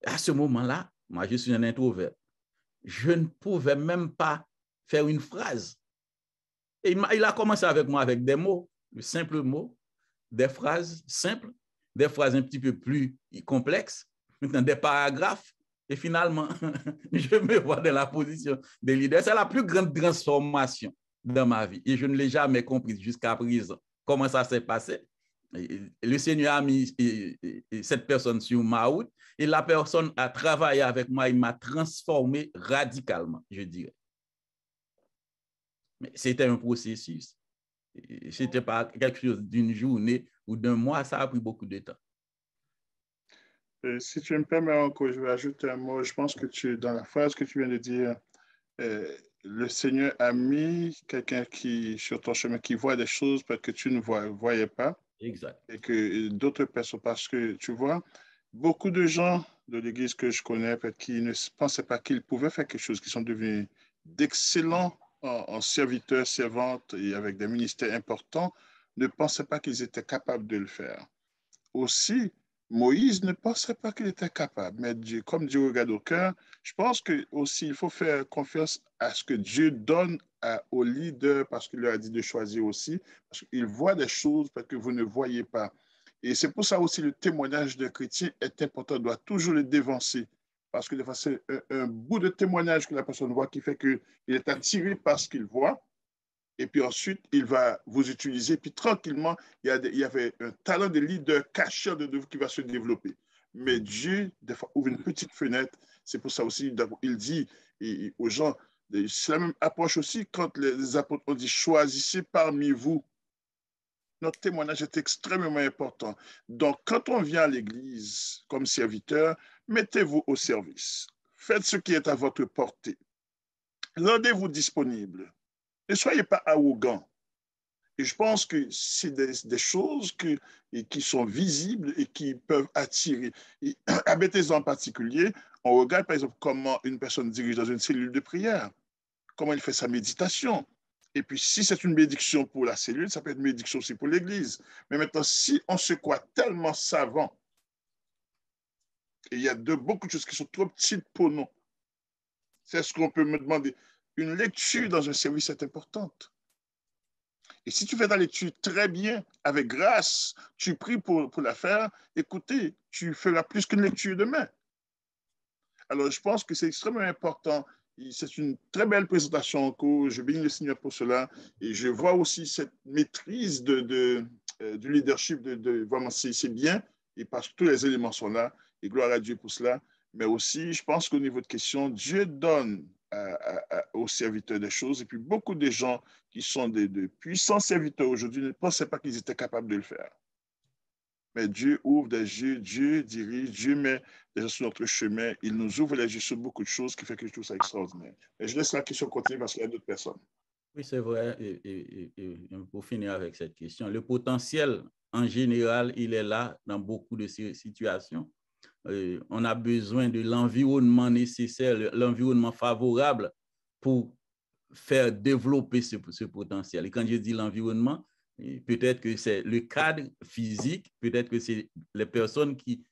À ce moment-là, moi, je suis un introvert. Je ne pouvais même pas faire une phrase. Et il a commencé avec moi avec des mots, de simples mots, des phrases simples, des phrases un petit peu plus complexes, maintenant des paragraphes. Et finalement, je me vois dans la position de leader. C'est la plus grande transformation dans ma vie. Et je ne l'ai jamais compris jusqu'à présent. Comment ça s'est passé? Le Seigneur a mis cette personne sur ma route et la personne a travaillé avec moi. Il m'a transformé radicalement, je dirais. Mais c'était un processus. Ce n'était pas quelque chose d'une journée ou d'un mois. Ça a pris beaucoup de temps. Si tu me permets encore, je vais ajouter un mot. Je pense que dans la phrase que tu viens de dire, le Seigneur a mis quelqu'un sur ton chemin qui voit des choses peut-être que tu ne voyais pas. Exact. Et que d'autres personnes, parce que tu vois, beaucoup de gens de l'Église que je connais, peut-être qui ne pensaient pas qu'ils pouvaient faire quelque chose, qui sont devenus d'excellents en serviteurs, servantes et avec des ministères importants, ne pensaient pas qu'ils étaient capables de le faire. Aussi, Moïse ne pensait pas qu'il était capable, mais Dieu, comme Dieu regarde au cœur, je pense que aussi il faut faire confiance à ce que Dieu donne aux leaders, parce qu'il leur a dit de choisir aussi, parce qu'il voit des choses que vous ne voyez pas. Et c'est pour ça aussi le témoignage d'un chrétien est important, on doit toujours le dévancer, parce que des fois c'est un bout de témoignage que la personne voit qui fait qu'il est attiré par ce qu'il voit. Et puis ensuite, il va vous utiliser. Puis tranquillement, il y avait un talent de leader caché de vous qui va se développer. Mais Dieu, des fois, ouvre une petite fenêtre. C'est pour ça aussi, il dit aux gens, c'est la même approche aussi quand les apôtres ont dit, choisissez parmi vous. Notre témoignage est extrêmement important. Donc, quand on vient à l'Église comme serviteur, mettez-vous au service. Faites ce qui est à votre portée. Rendez-vous disponible. Ne soyez pas arrogants. Et je pense que c'est des choses qui sont visibles et qui peuvent attirer. Et à Bethesda en particulier, on regarde par exemple comment une personne dirige dans une cellule de prière, comment il fait sa méditation. Et puis si c'est une bénédiction pour la cellule, ça peut être une bénédiction aussi pour l'Église. Mais maintenant, si on se croit tellement savant, et il y a beaucoup de choses qui sont trop petites pour nous, c'est ce qu'on peut me demander. Une lecture dans un service est importante. Et si tu fais ta lecture très bien, avec grâce, tu pries pour la faire, écoutez, tu feras plus qu'une lecture demain. Alors, je pense que c'est extrêmement important. C'est une très belle présentation encore. Je bénis le Seigneur pour cela. Et je vois aussi cette maîtrise du leadership. Vraiment, c'est bien. Et parce que tous les éléments sont là. Et gloire à Dieu pour cela. Mais aussi, je pense qu'au niveau de question, Dieu donne aux serviteurs des choses. Et puis, beaucoup de gens qui sont de puissants serviteurs aujourd'hui ne pensaient pas qu'ils étaient capables de le faire. Mais Dieu ouvre des yeux, Dieu dirige, Dieu met des gens sur notre chemin. Il nous ouvre les yeux sur beaucoup de choses qui fait que je trouve ça extraordinaire. Et je laisse la question continuer parce qu'il y a d'autres personnes. Oui, c'est vrai. Et pour finir avec cette question, le potentiel, en général, il est là dans beaucoup de ces situations. On a besoin de l'environnement nécessaire, l'environnement favorable pour faire développer ce potentiel. Et quand je dis l'environnement, peut-être que c'est le cadre physique, peut-être que c'est les personnes qui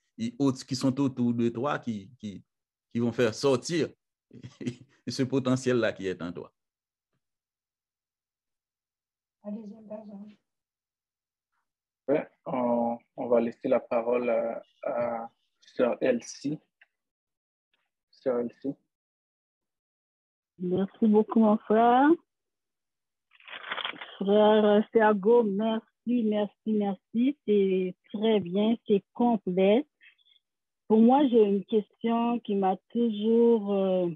sont autour de toi qui vont faire sortir ce potentiel-là qui est en toi. Ouais, On va laisser la parole à Sœur Elsie. Sœur Elsie. Merci beaucoup, mon frère. Frère Sergo, merci. C'est très bien, c'est complet. Pour moi, j'ai une question qui m'a toujours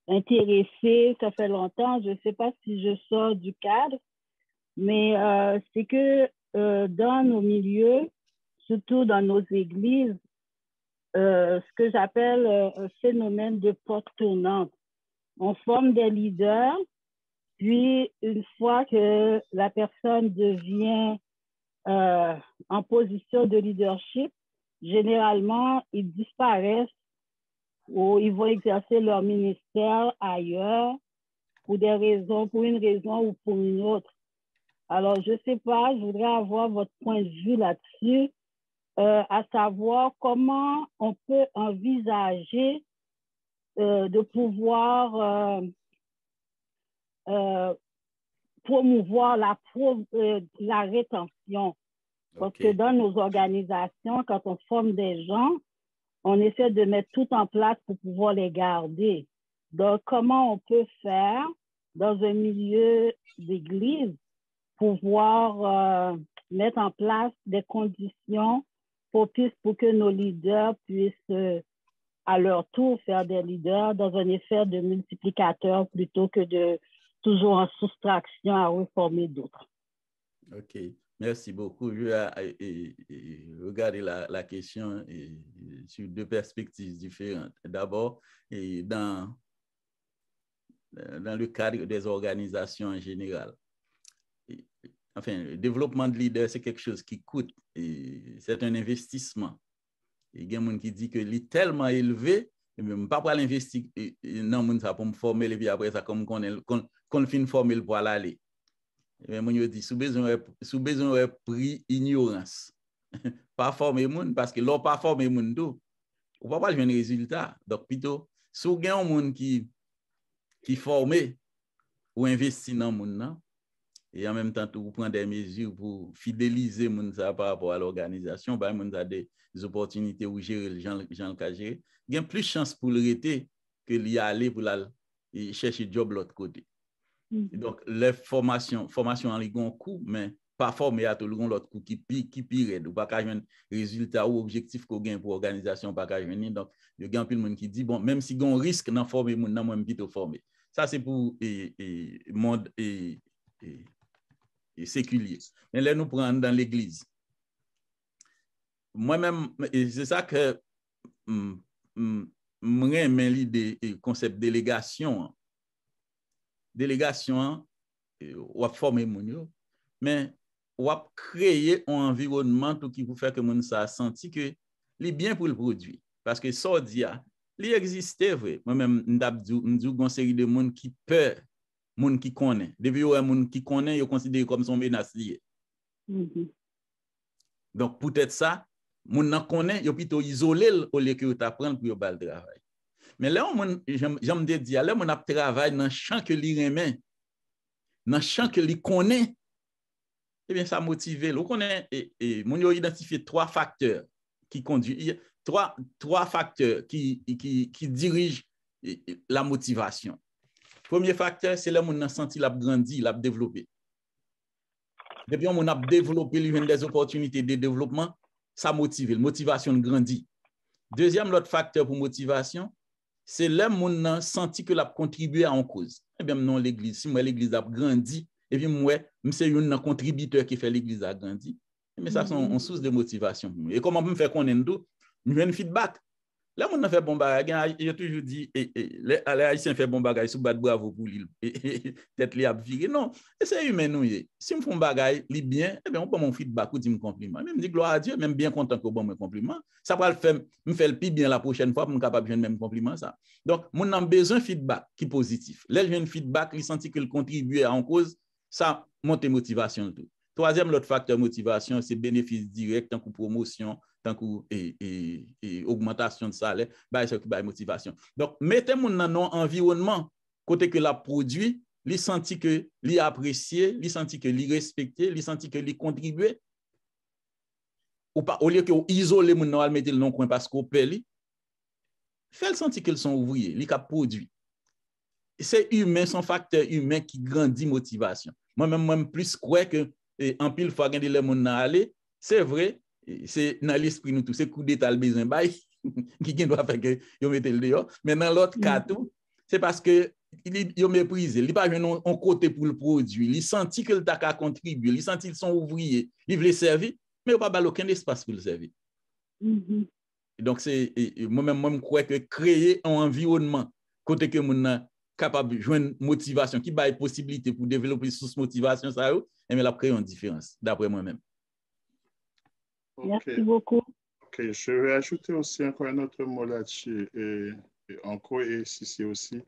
intéressée. Ça fait longtemps, je ne sais pas si je sors du cadre, mais c'est que dans nos milieux, surtout dans nos églises, ce que j'appelle un phénomène de porte tournante. On forme des leaders, puis une fois que la personne devient en position de leadership, généralement, ils disparaissent ou ils vont exercer leur ministère ailleurs pour une raison ou pour une autre. Alors, je ne sais pas, je voudrais avoir votre point de vue là-dessus, à savoir comment on peut envisager de pouvoir promouvoir la rétention. Parce que dans nos organisations, quand on forme des gens, on essaie de mettre tout en place pour pouvoir les garder. Donc, comment on peut faire dans un milieu d'église pour pouvoir mettre en place des conditions pour que nos leaders puissent à leur tour faire des leaders dans un effet de multiplicateur plutôt que de toujours en soustraction à reformer d'autres. OK. Merci beaucoup. Je vais regarder la question sur deux perspectives différentes. D'abord, dans le cadre des organisations en général. Enfin, le développement de leaders, c'est quelque chose qui coûte. C'est un investissement. Il y a des gens qui disent que c'est tellement élevé, je ne peux pas l'investir dans le pour me former, et puis après ça, comme qu'on finit former pour aller. Mais moi, je dis, sous besoin de prix ignorance. Pas former les gens, parce que l'on pas former les gens, on ne peut pas jouer un résultat. Donc, plutôt, si vous avez un monde qui formé ou investi dans le monde, et en même temps, vous prenez des mesures pour fidéliser les gens par rapport à l'organisation, les gens ont des opportunités où gérer les gens le gérer. Il y a plus de chances pour le rester que d'y aller pour chercher job de l'autre côté. Donc, les formations en ligon coût, mais pas formé à tout le monde l'autre coup qui pire, ou pas qu'à un résultat ou objectif qu'on gagne pour l'organisation, pas qu'à venir. Donc, il y a un peu de monde qui dit, bon, même si on risque d'en former, on n'a même plutôt formé. Ça, c'est pour le monde séculier. Mais là, nous prenons dans l'église. Moi-même, c'est ça que j'aime l'idée du concept délégation. Délégation, on va former les gens, mais on va créer un environnement qui vous fait que les gens sentent que c'est bien pour le produit. Parce que ça, il existe vrai. Moi-même, je dis une série de gens qui peur, des gens qui connaissent. Depuis qu'il y a des gens qui connaissent, ils considèrent comme son menace liée. Donc, peut-être ça, les gens qui connaissent, ils sont plutôt isolés au lieu que tu apprennes pour le travail. Mais là, j'aime dire, là, on a travaillé dans le champ que l'on remet, dans le champ que l'on connaît, eh bien, ça motive. On connaît, on a identifié trois facteurs qui conduisent, trois facteurs qui dirigent la motivation. Premier facteur, c'est là où on a senti l'a grandi, l'a développé. Depuis on a développé des opportunités de développement, ça motive, la motivation grandit. Deuxième, l'autre facteur pour motivation, c'est là où on a senti que l'a contribué à une cause. Eh bien, non, l'église, si moi l'église a grandi, et puis moi, c'est un contributeur qui fait l'église a grandi, mais ça, c'est une source de motivation. Et comment on peut faire qu'on ait un feedback? Là, on a fait bon bagage, j'ai toujours dit, les Haïtiens font bon bagage, sous bat bravo pour lui, peut-être les a viré. Non, c'est humain, nous. Si on fait un bagage, li bien, eh bien, on peut mon feedback ou dire un compliment. Même dire gloire à Dieu, même bien content que bon mon compliment. Ça va me faire le plus bien la prochaine fois pour me capable de même compliment ça. Donc, on a besoin de feedback qui est positif. Là, j'ai un feedback, il sentit qu'il contribue à une cause, ça monte motivation tout. Troisième, l'autre facteur motivation, c'est bénéfice direct, tant que promotion, tant que augmentation de salaire, c'est qui motivation. Donc, mettez-moi dans un environnement, côté que la produit, il sentit que l'y apprécié, il sentit que l'y respecté, il sentit que l'y contribué. au lieu que vous isolez mon nom, mettez le nom coin parce qu'on paye, faites sentir qu'ils sont ouvriers, ils cap produit. C'est humain, son facteur humain qui grandit motivation. Moi-même, plus crois que en pile fois quand les gens aller, c'est vrai, c'est dans l'esprit nous tous, c'est coup d'état le besoin bail qui doit faire que yo mette le dehors, mais dans l'autre cas tout, c'est parce que il méprise, il pas un côté pour le produit, il senti que le t'a contribuer, il senti qu'ils sont ouvriers, ils veulent servir, mais il pas aucun espace pour le servir. Donc c'est moi-même crois que créer un environnement côté que mon capable de joindre motivation qui baille possibilité pour développer sous motivation ça et mais la créer une différence d'après moi-même. Merci beaucoup. OK, je vais ajouter aussi encore un autre mot là-dessus et encore et ici aussi.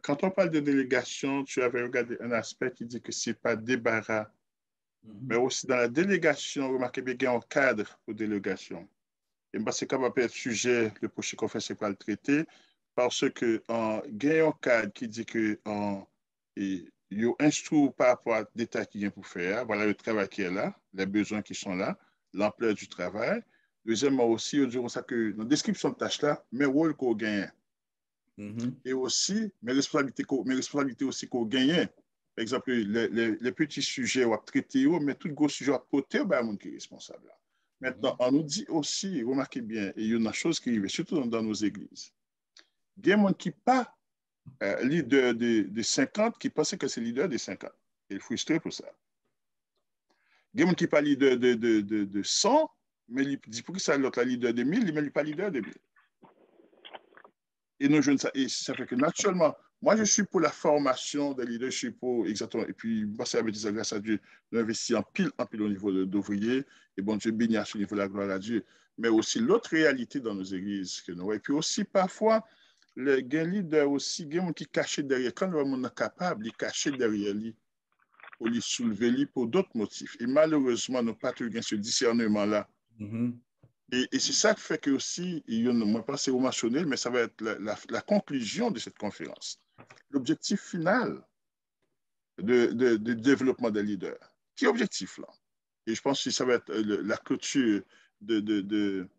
Quand on parle de délégation, tu avais regardé un aspect qui dit que c'est pas débarras. Mais aussi dans la délégation, remarquez bien qu'il y a un cadre pour délégation. Et c'est capable d'être sujet, le prochain conférence pour le traiter, parce que il y a un cadre qui dit que il y a instruit par rapport à l'état qui vient pour faire, voilà le travail qui est là, les besoins qui sont là, l'ampleur du travail. Deuxièmement aussi, on dit ça que dans la description de tâche là, mes rôles qu'on gagne. Et aussi, mes responsabilités aussi qu'on gagne. Par exemple, les petits sujets on va traiter, mais tout gros sujet à côté, ben, mon qui est responsable. Maintenant, on nous dit aussi, remarquez bien, il y a une chose qui arrive, surtout dans nos églises. Il y a des gens qui ne sont pas leader de 50 qui pensent que c'est leader de 50. Il est frustré pour ça. Il y a des gens qui ne sont pas leader de 100, mais il dit pour que ça l'autre leader de 1000, mais il n'est pas leader de 1000. Et nous, ça fait que naturellement, moi, je suis pour la formation des leaders, je suis pour exactement. Et puis, moi, c'est avec Dieu, grâce à Dieu, d'investir en pile au niveau d'ouvriers. Et bon Dieu bénit à ce niveau de la gloire à Dieu. Mais aussi l'autre réalité dans nos églises que nous. Et puis aussi, parfois, les leaders aussi, il y a des gens qui cachent derrière. Quand le monde est capable, ils cachent derrière lui pour les soulever pour d'autres motifs. Et malheureusement, nous n'avons pas toujours ce discernement-là. Et c'est ça qui fait que aussi, moi, pas c'est mentionné, mais ça va être la conclusion de cette conférence. L'objectif final de développement des leaders. Quel objectif là? Et je pense que ça va être la clôture de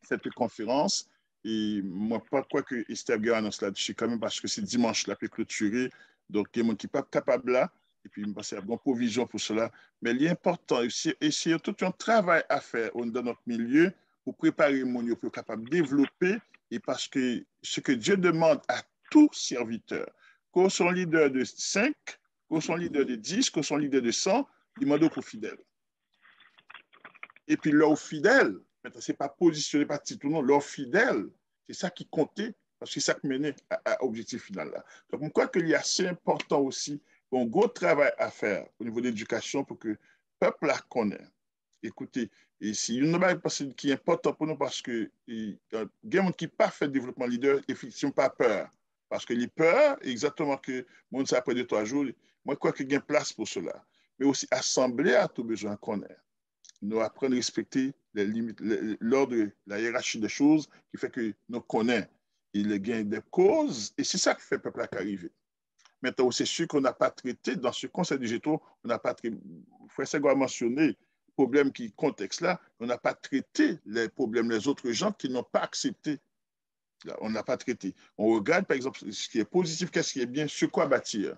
cette conférence. Et moi, pas quoi que Esther Guerre annonce là-dessus, quand même, parce que c'est dimanche là, puis clôturé. Donc, il y a des gens qui ne sont pas capables là. Et puis, il y a une bonne provision pour cela. Mais l'important, et c'est tout un travail à faire dans notre milieu pour préparer les gens pour être capable de développer. Et parce que ce que Dieu demande à tout serviteur, qu'on soit leader de 5, qu'on soit leader de 10, qu'on soit leader de 100, il demande aux fidèles. Et puis, leurs fidèles, maintenant, ce n'est pas positionné par titre, non, leurs fidèles, c'est ça qui comptait, parce que c'est ça qui menait à l'objectif final là. Donc, je crois qu'il y a assez important aussi, un gros travail à faire au niveau de l'éducation pour que le peuple la connaisse. Écoutez, et si une chose qui est important pour nous, parce que il y a des gens qui n'ont pas fait développement leader, effectivement, pas peur. Parce que les peurs, exactement que le monde ça après 2-3 jours, moi, je crois qu'il y a une place pour cela. Mais aussi, assembler à tout besoin connaître. Nous apprendre à respecter les limites, l'ordre de la hiérarchie des choses qui fait que nous connaissons. Il y a des causes, et c'est ça qui fait le peuple arriver. Maintenant, c'est sûr qu'on n'a pas traité, dans ce conseil du GETO, on n'a pas traité, Frère Senghor a mentionné le problème qui contexte là, on n'a pas traité les problèmes des autres gens qui n'ont pas accepté. Là, on n'a pas traité. On regarde, par exemple, ce qui est positif, qu'est-ce qui est bien, sur quoi bâtir.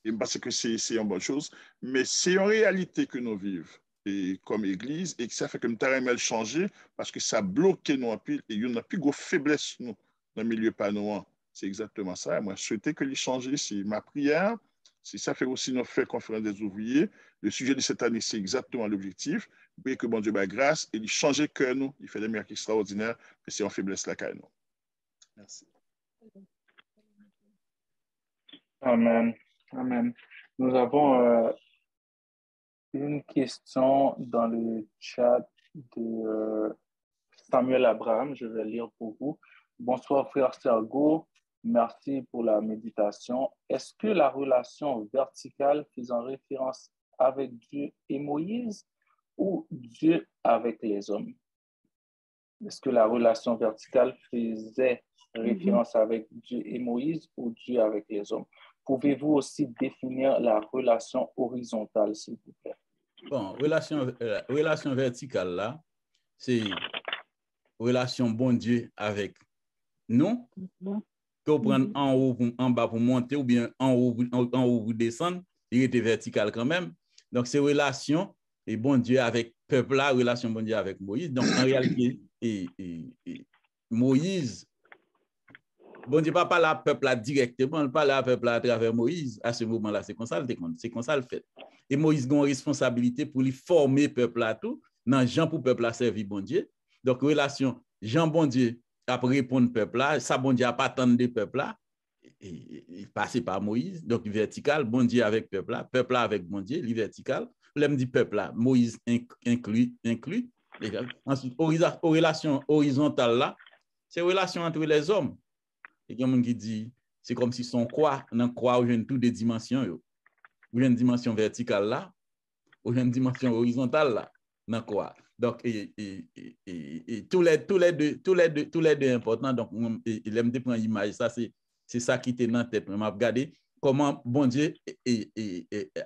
Et parce que c'est une bonne chose, mais c'est en réalité que nous vivons et comme Église, et que ça fait que nous avons changer parce que ça bloque nous en pile, et il y a plus de faiblesse nous, dans le milieu panois. C'est exactement ça. Moi, je souhaitais que les changer, c'est ma prière. Si ça fait aussi notre fait conférence des ouvriers. Le sujet de cette année, c'est exactement l'objectif. Et que bon Dieu ait grâce et il change que nous. Il fait des miracles extraordinaires, mais c'est en faiblesse là qu'à nous. Merci. Amen. Amen. Nous avons une question dans le chat de Samuel Abraham. Je vais lire pour vous. Bonsoir, frère Sergo. Merci pour la méditation. Est-ce que la relation verticale faisant référence avec Dieu et Moïse ou Dieu avec les hommes? Est-ce que la relation verticale faisait référence avec Dieu et Moïse ou Dieu avec les hommes? Pouvez-vous aussi définir la relation horizontale, s'il vous plaît? Bon, relation verticale là, c'est relation bon Dieu avec nous, que vous prenez en haut, en bas pour monter, ou bien en haut pour descendre, il était vertical quand même. Donc, c'est relation et bon Dieu avec peuple là, relation bon Dieu avec Moïse. Donc, en réalité, Moïse, bon Dieu pas parler à peuple là directement, il parle à peuple là à travers Moïse. À ce moment-là, c'est comme ça le fait. Et Moïse a une responsabilité pour lui former peuple là tout, dans Jean pour peuple là servir bon Dieu. Donc, relation Jean bon Dieu après répondre peuple là, ça bon Dieu a pas attendre des peuple là, il passait par Moïse, donc vertical, bon Dieu avec peuple là avec bon Dieu, le vertical. L'aime dit peuple là, Moïse inclus. Ensuite, relation horizontale là, c'est relation entre les hommes. Et il y a quelqu'un qui dit, c'est comme si son croix, dans croix, où il y a toutes des dimensions. Où il y a une dimension verticale là, où il y a une dimension horizontale là, dans croix. Donc, tous les deux importants. Donc, il aime prendre l'image. Ça, c'est ça qui était dans la tête. Je vais regarder comment bon Dieu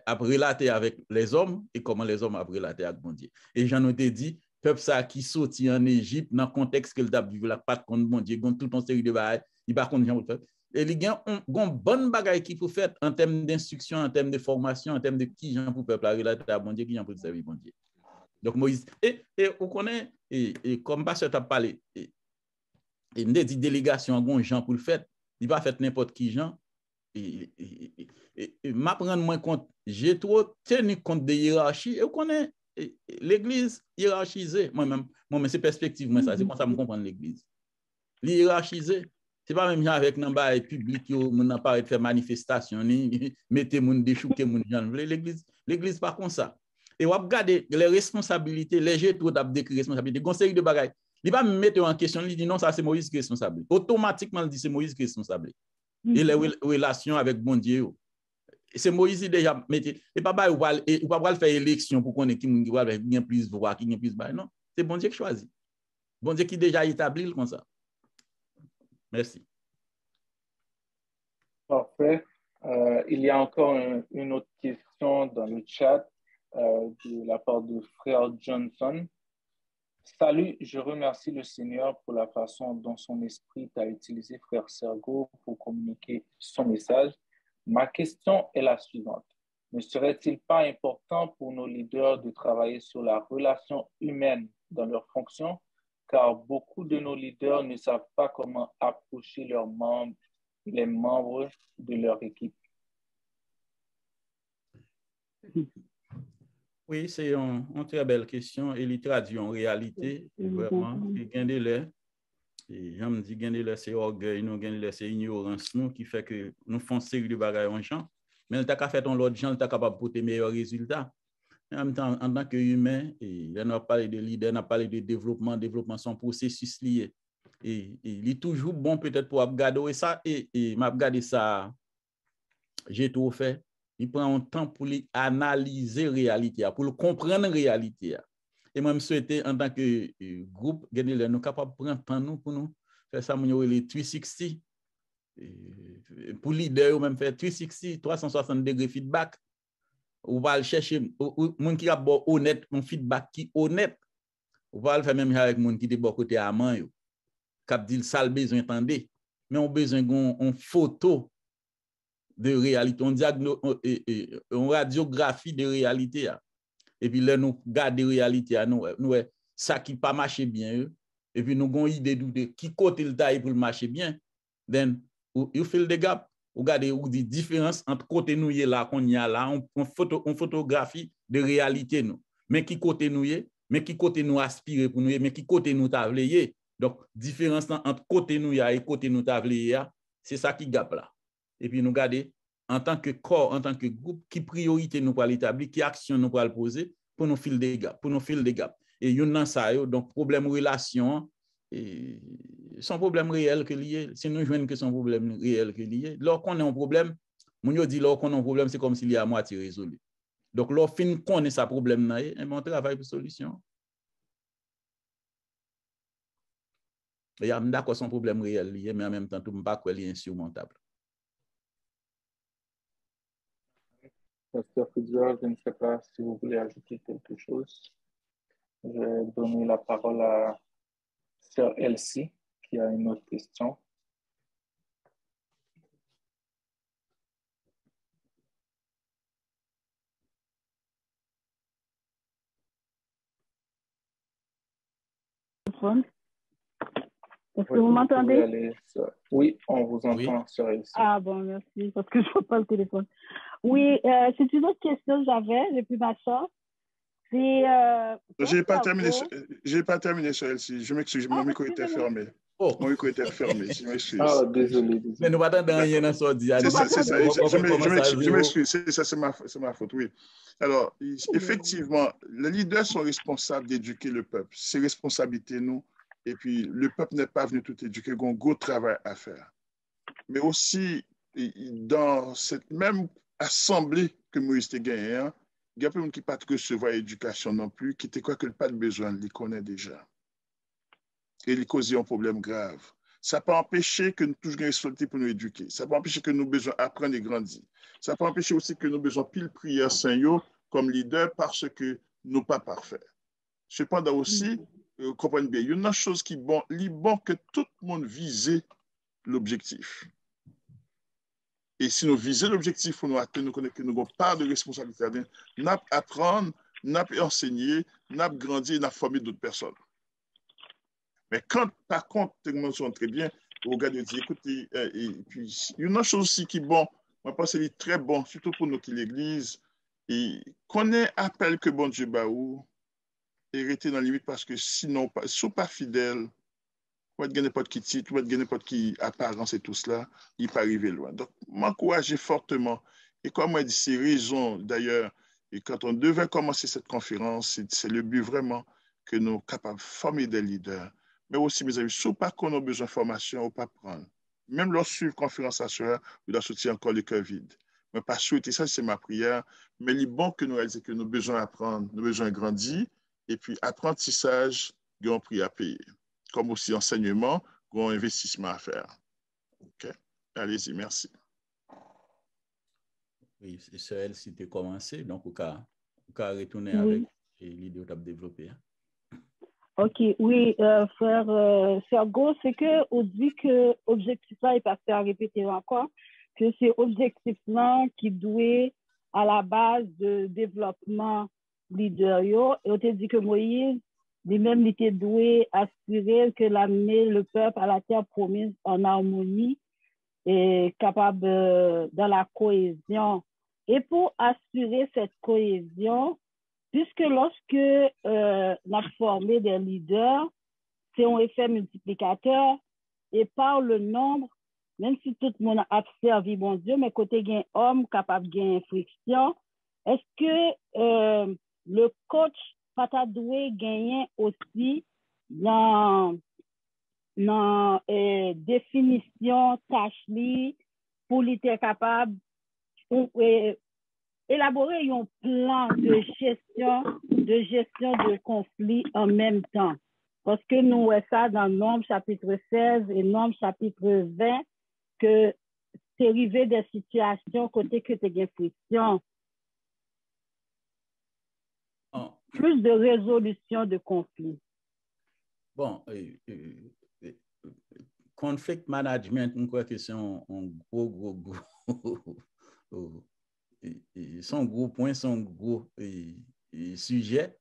a relaté avec les hommes et comment les hommes ont relaté avec bon Dieu. Et j'en ai dit, peuple ça qui sortit en Égypte, dans le contexte que le a vécu, là, pas de compte bon Dieu, tout une série de bagages, il va contre gens faire. Et il y a une bonne bagaille qu'il faut faire en termes d'instruction, en termes de formation, en termes de qui gens pour peuple relater à bon Dieu, qui gens pour servir bon Dieu. Donc, Moïse, et on connaît, et comme pasteur t'a parlé, et il me dit délégation à bon gens pour le faire, il va faire n'importe qui gens. Et m'apprendre moins compte, j'ai trop tenu compte de hiérarchie, et on connaît l'église hiérarchisée, moi-même, c'est perspective, moi, ça, c'est comme ça que je comprends l'église. Hiérarchisée, c'est pas même avec un public, on n'a pas de faire manifestation, ni mettez moun déchouquer moun gens. L'église pas comme ça. Et on regarde les responsabilités, les jets trop décrit responsabilité, conseil de bagaille. Il va me mettre en question, il dit non, ça c'est Moïse qui est responsable. Automatiquement, il dit c'est Moïse qui est responsable. Et les relations avec bon Dieu. C'est Moïse qui déjà mettez. Et papa, ou pas faire élection pour qu'on ait qui va bien plus voix, qui bien plus bas. Non, c'est bon Dieu qui choisit. Bon Dieu qui déjà établi comme ça. Merci. Parfait. Il y a encore une autre question dans le chat de la part de frère Johnson. Salut, je remercie le Seigneur pour la façon dont son esprit t'a utilisé, frère Sergo, pour communiquer son message. Ma question est la suivante. Ne serait-il pas important pour nos leaders de travailler sur la relation humaine dans leurs fonctions, car beaucoup de nos leaders ne savent pas comment approcher leurs membres, les membres de leur équipe? Oui, c'est une très belle question et il traduit en réalité, vraiment, il y a des lèvres. Et j'aime dire que c'est orgueil, nous c'est ignorance nous qui fait que nous faisons série de bagages en gens. Mais nous avons fait l'autre gens, nous sommes capables de porter meilleurs résultats. En même temps, en tant qu'humain, on a parlé de leader, on a parlé de développement, son processus lié. Et il est toujours bon peut-être pour regarder ça et m'a regardé ça, j'ai tout fait. Il prend un temps pour analyser la réalité, pour comprendre la réalité. Et moi, je souhaite, en tant que groupe, nous sommes capables de prendre temps pour nous faire ça, les 360. Pour leader, même faire 360, 360 degrés feedback. On va chercher, monde qui a bon honnête, un feedback qui honnête. On va le faire même avec monde qui est bon côté à main, qui dit ça le besoin entendez. Mais on a besoin d'une photo de réalité, on radiographie de réalité. Et puis là, nous gardons la réalité, nous ça qui pas marché bien, et puis nous avons une idée de qui côté le taille pour marcher bien. Then, you fill the gap. Vous regardez, vous dites différence entre côté nous là, qu'on y a là, on photographie de réalité nous. Mais qui côté nous mais qui côté nous aspire pour nous, mais qui côté nous tavler. Donc, différence entre côté nous et côté nous tavler, c'est ça qui gap là. Et puis nous garder en tant que corps, en tant que groupe, qui priorité nous pour l'établir, qui action nous pour le poser pour nous filer des gaps, Et il y a ça, donc problème relation, son problème réel que lié, si nous jouons que son problème réel que lié, lorsqu'on a un problème, mon dit lorsqu'on a un problème, c'est comme s'il y a à moitié résolu. Donc lorsqu'on connaît sa problème, on travaille pour solution. Et je suis d'accord son problème réel lié, mais en même temps, tout ne pas qu'il est insurmontable. Pasteur Foudier, je ne sais pas si vous voulez ajouter quelque chose. Je vais donner la parole à Sœur Elsie, qui a une autre question. Est-ce que vous m'entendez? Oui, on vous entend, Sœur Elsie. Ah bon, merci, parce que je ne vois pas le téléphone. Oui, c'est une autre question que j'avais depuis ma chance. Je n'ai pas terminé, Sœur Elsie. Je m'excuse, mon micro était fermé. Mon micro était fermé, je m'excuse. Ah, désolé. Mais nous n'attendons rien dans ce dialogue. C'est ça, je m'excuse, c'est ma faute, oui. Alors, effectivement, les leaders sont responsables d'éduquer le peuple. C'est responsabilité, nous. Et puis, le peuple n'est pas venu tout éduquer, il y a un gros travail à faire. Mais aussi, dans cette même assemblée que Moïse a gagnée, il y a plein de gens qui ne pas recevoir l'éducation non plus, qui ne croient qu'il n'y a pas de besoin, ils les connaissent déjà. Et ils causent un problème grave. Ça peut empêcher que nous toujours une responsabilité pour nous éduquer. Ça peut empêcher que nous besoin apprendre et grandir. Ça peut empêcher aussi que nous besoin pile prière Saint-Yo comme leader parce que nous pas parfaits. Cependant aussi, comprenez bien, il y a une chose qui est bon, que tout le monde vise l'objectif. Et si nous visons l'objectif pour nous atteindre, nous connaissons que nous avons part de responsabilité. Nous apprendre, nous enseigner, nous grandir, nous former d'autres personnes. Mais quand, par contre, les mentions très bien, au gars de dire, écoutez, et puis, il y a une chose aussi qui est bon, moi, je pense que c'est très bon, surtout pour nous qui l'Église, et qu'on ait appel que bon Dieu baou, et rester dans la limite parce que sinon, si vous n'êtes pas fidèle, vous êtes n'importe qui titre, vous êtes n'importe qui apparence et tout cela, il peut arriver loin. Donc, m'encourager fortement. Et comme moi, dit, c'est raison d'ailleurs, et quand on devait commencer cette conférence, c'est le but vraiment que nous sommes capables de former des leaders. Mais aussi, mes amis, si pas qu'on a besoin de formation, on ne pas prendre. Même lorsque suivre conférence à soeur, vous doit sortir encore le cœur vide. Mais pas souhaiter ça, c'est ma prière. Mais il est bon que nous réalisions que nous avons besoin d'apprendre, nous avons besoin de grandir. Et puis, apprentissage, nous avons prix à payer. Comme aussi enseignement, nous avons investissement à faire. OK? Allez-y, merci. Oui, c'est ça, elle, si tu commencé, donc, on va retourner avec l'idée que tu as développée. OK, oui, frère Sergo, c'est qu'on dit que l'objectif là, il passe à répéter encore, que c'est l'objectif là qui doit à la base de développement leader. Et on te dit que Moïse, lui-même, il était doué assurer que l'amener le peuple à la terre promise en harmonie et capable dans la cohésion. Et pour assurer cette cohésion, puisque lorsque on a formé des leaders, c'est un effet multiplicateur et par le nombre, même si tout le monde a servi bon Dieu, mais côté il y a un homme capable de gagner friction, est-ce que le coach pas doué gagner aussi dans définition tâche pour être capable élaborer un plan de gestion de conflit en même temps. Parce que nous voyons ça dans Nombre chapitre 16 et Nombre chapitre 20, que c'est arrivé des situations côté que tu as friction. Plus de résolution de conflits. Bon, conflict management, je crois que c'est un gros son gros point, son gros sujet,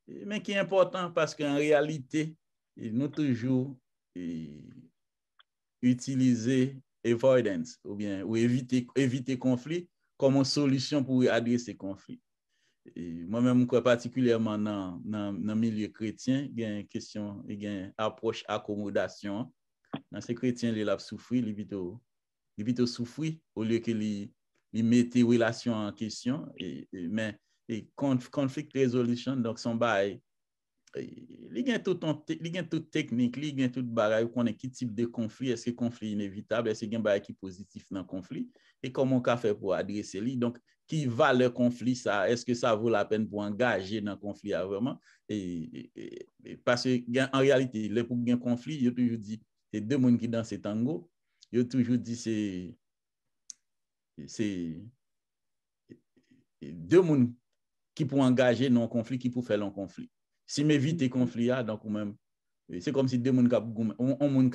mais qui est important parce qu'en réalité, nous toujours utiliser avoidance ou éviter conflit comme une solution pour adresser conflit. Moi-même, je crois particulièrement dans le milieu chrétien, il y a une question, il y a une approche accommodation. Dans ces chrétiens, ils ont souffert, ils plutôt souffrir au lieu que ils mettent les relations en question. Mais conflict resolution, donc son bail, il y a toute technique, il y a toute bagaille, qu'on est qui type de conflit, est-ce que le conflit est inévitable, est-ce qu'il y a un bail qui est positif dans le conflit, et comment on peut faire pour adresser lui. Donc, qui va le conflit, ça, est-ce que ça vaut la peine pour engager dans le conflit vraiment? Parce qu'en réalité, pour un conflit, il y a toujours dit, c'est deux personnes qui dansent tango, il y a toujours dit, deux personnes qui pour engager non conflit, qui pour faire un conflit. Si m'éviter conflit, donc ou même, c'est comme si deux personnes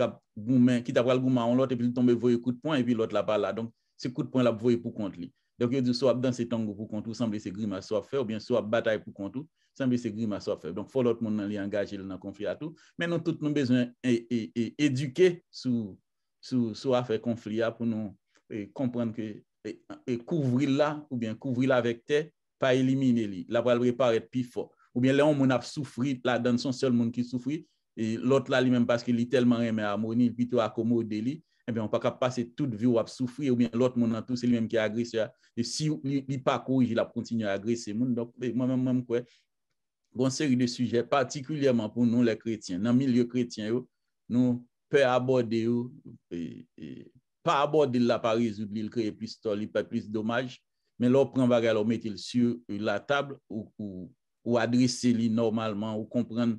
qui t'a pas le gourmand, on l'autre et puis il tombe voyer coup de poing et puis l'autre là pas là. Donc, ce coup de poing là voyer pour contre lui. Donc, il dit soit dans ces tango pour contre, semble c'est grimace soit fait, ou bien soit bataille pour contre, semble c'est grimace soit fait. Donc, il faut l'autre monde li engager dans le conflit à tout. Mais nous tous nous besoin éduquer sur affaire conflit pour nous comprendre que couvrir là ou bien couvrir là avec terre, pas éliminer lui. La va le paraître plus fort. Ou bien là on a souffert là dans son seul monde qui souffre et l'autre là lui-même parce qu'il est tellement aimé harmonie plutôt accommodé lui. Eh bien, on ne peut pas passer toute vie à souffrir, ou bien l'autre monde en tout, c'est lui-même qui est agresseur. Et si il n'est pas corrigé, il a continué à agresser. Donc, moi-même, quoi, bon, série de sujets, particulièrement pour nous, les chrétiens, dans le milieu chrétien, nous pouvons aborder, pas aborder là par résoudre, il crée plus de temps, pas plus de dommages, mais là, on prend bagarre, on met sur la table ou adresser normalement, ou comprendre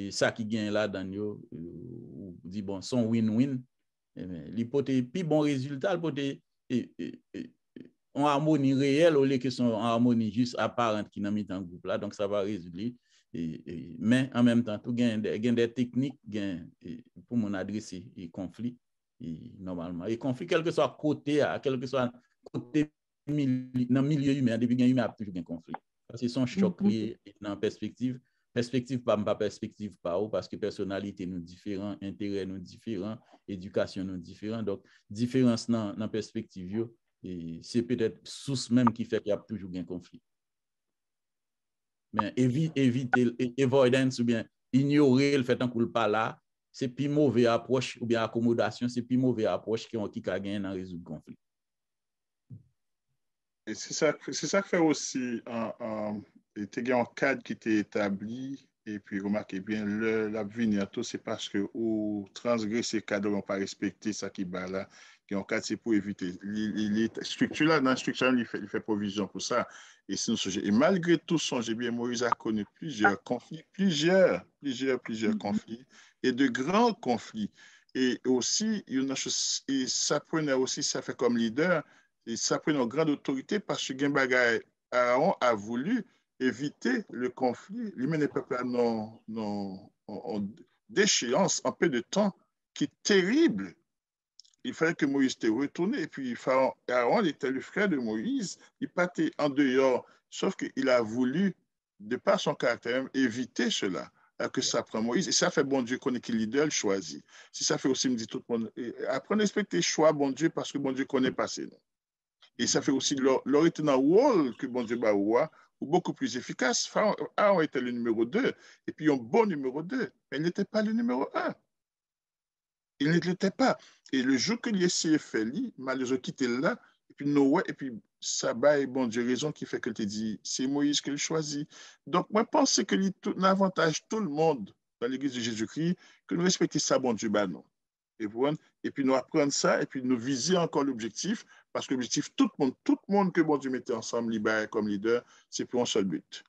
ça qui gagne là dans ou dit bon, son win-win. L'hypothèse, puis bon résultat, l'hypothèse en harmonie réelle au lieu que son en harmonie juste apparente qui n'a mis dans le groupe là, donc ça va résoudre. Mais en même temps, tout gain des techniques pour mon adresser les conflits normalement. Et conflit, quel que soit côté, quel que soit côté dans le milieu humain, depuis qu'il y a toujours un conflit. Parce que son choc dans la perspective pas perspective pas parce que personnalité nous différent, intérêt nous différent, éducation nous différent. Donc différence dans la perspective et c'est peut-être source même qui fait qu'il y a toujours un conflit. Mais éviter avoidance ou bien ignorer le fait qu'on ne pas là, c'est plus mauvaise approche ou bien accommodation, c'est plus mauvaise approche qui a gagné dans résoudre le conflit. Et c'est ça que fait aussi il y a un cadre qui était établi et puis remarquez bien l'avenir tout c'est parce que ou transgresser cadre on pas respecter ça qui bat là qui en cadre c'est pour éviter les structure là dans la structure il fait provision pour ça et sinon et malgré tout j'ai bien Moïse a connu plusieurs conflits plusieurs conflits et de grands conflits et aussi il y en a chose et ça prenait aussi ça fait comme leader et ça prenait une grande autorité parce que Genbagay Aaron a voulu éviter le conflit, lui mener le peuple en déchéance en peu de temps, qui est terrible. Il fallait que Moïse te retourne et puis Aaron était le frère de Moïse, il partait en dehors, sauf qu'il a voulu, de par son caractère, éviter cela, que ça prend Moïse. Et ça fait bon Dieu connaît qui leader, le choisit. Si ça fait aussi, me dit tout le monde, apprenez à respecter le choix, bon Dieu, parce que bon Dieu connaît passé. Et ça fait aussi leur était dans le rôle que bon Dieu va avoir, ou beaucoup plus efficace. Aaron était le numéro 2, et puis un bon numéro 2, mais il n'était pas le numéro 1. Il ne l'était pas. Et le jour que l'essayé fait, malheureusement, quitté là, et puis Noé, et puis ça va, bon Dieu, raison qui fait que tu dis, c'est Moïse qui le choisit. Donc, moi, je pense que l'avantage tout le monde dans l'église de Jésus-Christ, que nous respectons ça, bon Dieu, non. Et puis nous apprendre ça, et puis nous viser encore l'objectif, parce que l'objectif, tout le monde que bon Dieu mettait ensemble, libère comme leader, c'est pour un seul but.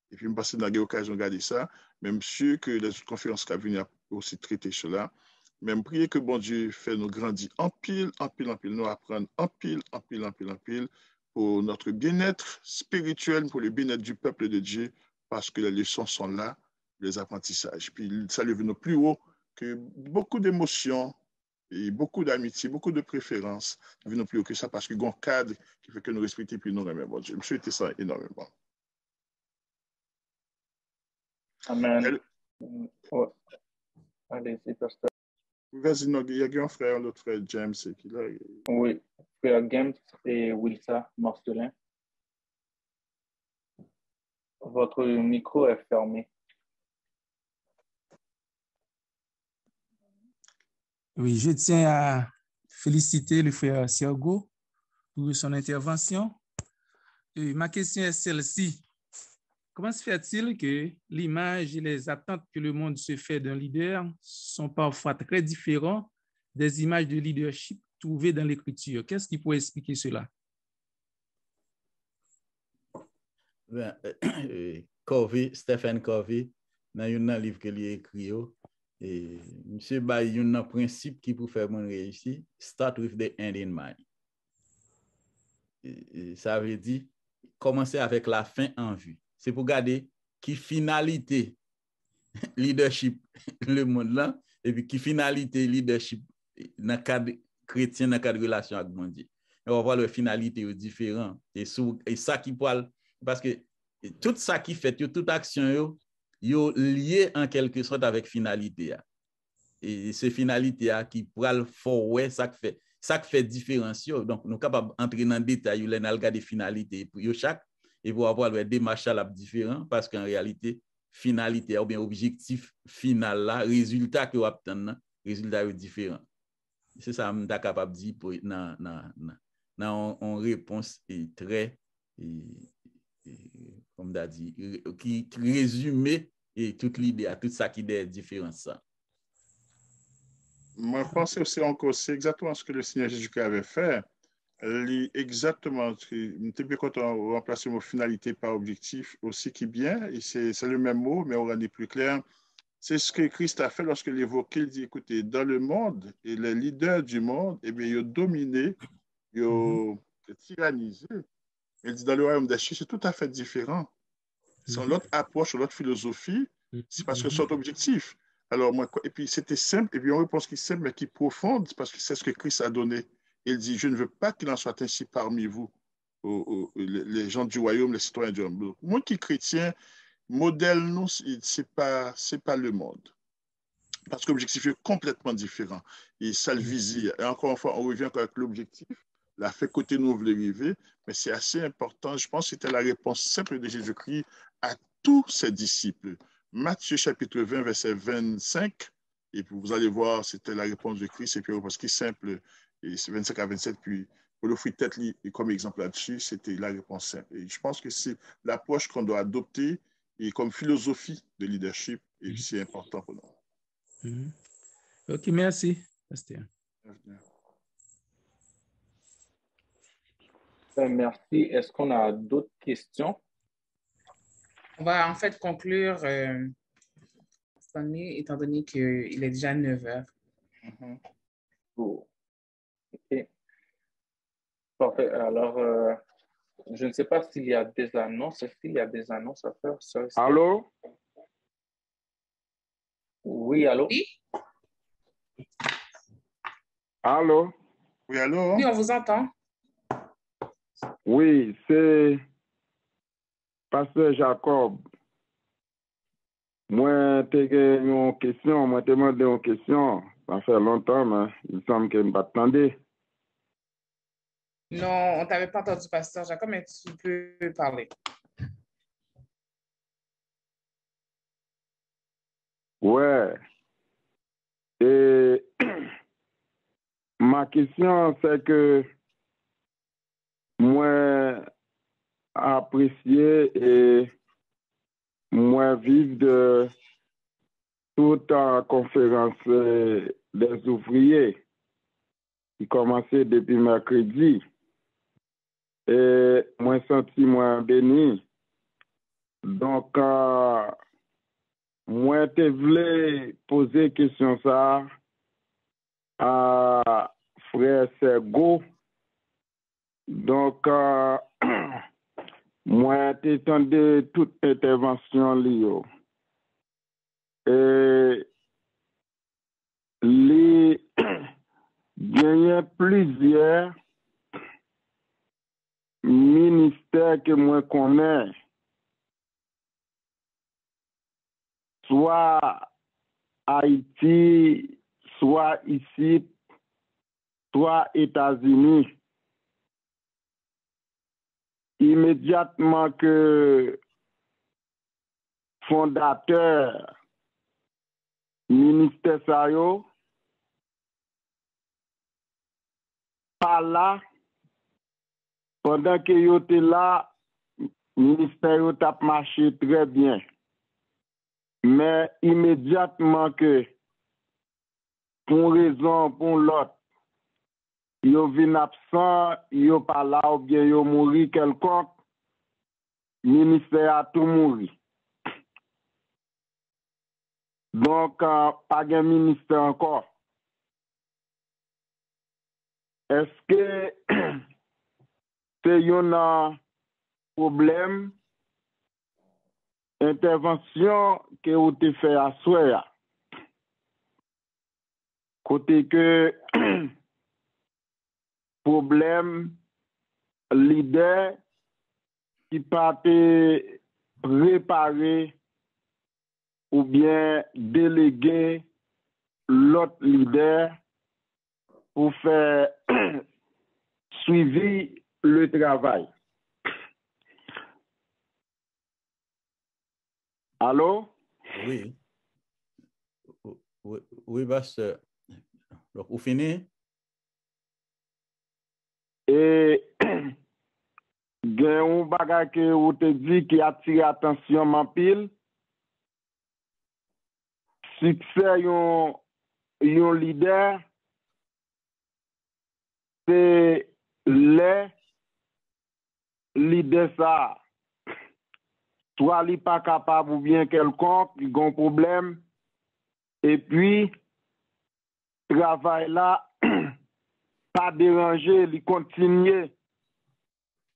Et puis, je me passe dans l'occasion de regarder ça, même sûr que les autres conférences qui viennent aussi traiter cela, même prier que bon Dieu fait nous grandir en pile, nous apprendre en pile, pour notre bien-être spirituel, pour le bien-être du peuple de Dieu, parce que les leçons sont là, les apprentissages. Puis ça lève nous plus haut que beaucoup d'émotions et beaucoup d'amitié, beaucoup de préférences viennent plus haut que ça, parce qu'il y a un cadre qui fait que nous respectons puis nous remercions bon Dieu. Je me souhaite ça énormément. Amen. Ouais. Allez, c'est pasteur. Vas-y, il y a un frère, l'autre frère James, qui là. Oui, frère James et Wilsa Marcelin. Votre micro est fermé. Oui, je tiens à féliciter le frère Sergo pour son intervention. Et ma question est celle-ci. Comment se fait-il que l'image et les attentes que le monde se fait d'un leader sont parfois très différents des images de leadership trouvées dans l'Écriture? Qu'est-ce qui pourrait expliquer cela? Stephen Covey, dans un livre que lui a écrit, et monsieur Bay, il y a un principe qui peut faire mon réussir, start with the end in mind. Et ça veut dire, commencer avec la fin en vue. C'est pour garder qui finalité leadership le monde là, et puis qui finalité leadership dans le cadre chrétien, dans le cadre de relation avec mon Dieu. Et on va voir les finalités différentes. Et ça qui parle, parce que tout ça qui fait, toute action, yo lié en quelque sorte avec finalité. Et ces finalités qui pourra forward ça fait différence. Donc nous sommes capables d'entrer dans le détail, nous allons regarder finalité pour chaque et pour avoir des démarches différentes parce qu'en réalité finalité ou bien objectif final là, résultat que vous obtenez, résultat est différent. C'est ça que je suis capable de dire pour en réponse très comme on a dit qui résume et toute l'idée à tout ça qui est différent ça. Moi, je pense aussi encore, c'est exactement ce que le Seigneur Jésus-Christ avait fait. Exactement, je suis bien content de remplacer mon finalité par objectif aussi qui bien, et c'est le même mot, mais on rend plus clair. C'est ce que Christ a fait lorsqu'il évoquait, il dit, écoutez, dans le monde, et les leaders du monde, eh bien, ils ont dominé, ils ont tyrannisé. Il dit, dans le royaume des cieux, c'est tout à fait différent. C'est l'autre approche, l'autre philosophie, c'est parce que c'est notre objectif. Alors, moi, et puis c'était simple, et puis on réponse qui est simple, mais qui est profonde, parce que c'est ce que Christ a donné. Il dit, je ne veux pas qu'il en soit ainsi parmi vous, les gens du royaume, les citoyens du royaume. Moi qui est chrétien, modèle, nous, c'est pas le monde. Parce que l'objectif est complètement différent. Et ça le vise. Et encore une fois, on revient avec l'objectif, la fait côté nous voulons arriver, mais c'est assez important. Je pense que c'était la réponse simple de Jésus-Christ à tous ses disciples. Matthieu chapitre 20, verset 25, et puis vous allez voir, c'était la réponse de Christ, et puis parce qu'il est simple, et c'est 25 à 27, puis pour le fruit de tête comme exemple là-dessus, c'était la réponse simple. Et je pense que c'est l'approche qu'on doit adopter et comme philosophie de leadership, et c'est important pour nous. Ok, merci. Merci. Est-ce qu'on a d'autres questions? On va en fait conclure cette année, étant donné qu'il est déjà 9 heures. Oh. OK. Parfait. Alors, je ne sais pas s'il y a des annonces. Est-ce qu'il y a des annonces à faire? Allô? Oui, allô? Oui? Allô? Oui, allô? Oui, on vous entend. Oui, c'est Pasteur Jacob. Moi, j'ai une question. Moi, j'ai demandé une question. Ça fait longtemps, mais il semble que je ne pas attendre. Non, on ne t'avait pas entendu, Pasteur Jacob, mais tu peux parler. Ouais. Et ma question, c'est que moi, apprécier et moi, vivre de toute la conférence des ouvriers qui commençait depuis mercredi. Et moi, senti moi béni. Donc, moi, je voulais poser question ça à frère Sergo. Donc, moi, j'attendais toute intervention liée. Et il y a plusieurs ministères que moi connais, soit Haïti, soit ici, soit États-Unis. Immédiatement que fondateur ministère Sayo pas là pendant que yo était là ministère yo t'a marché très bien mais immédiatement que pour une raison pour l'autre yo vin absent yo pas là ou bien yo mouri quelconque ministère a tout mouri. Donc, pas de ministère encore. Est-ce que c'est une problème intervention que vous te fait à soi. Côté que problème leader qui pas te préparer ou bien déléguer l'autre leader pour faire suivi le travail. Allô? Oui. Oui, pasteur. Donc, vous finissez? Et il y a un bagage que vous te dit qui attire attention en pile. Succès yon leader, c'est les leaders ça. Soit li pas capable ou bien quelconque, il a un problème. Et puis, travail là, pas déranger, il continue.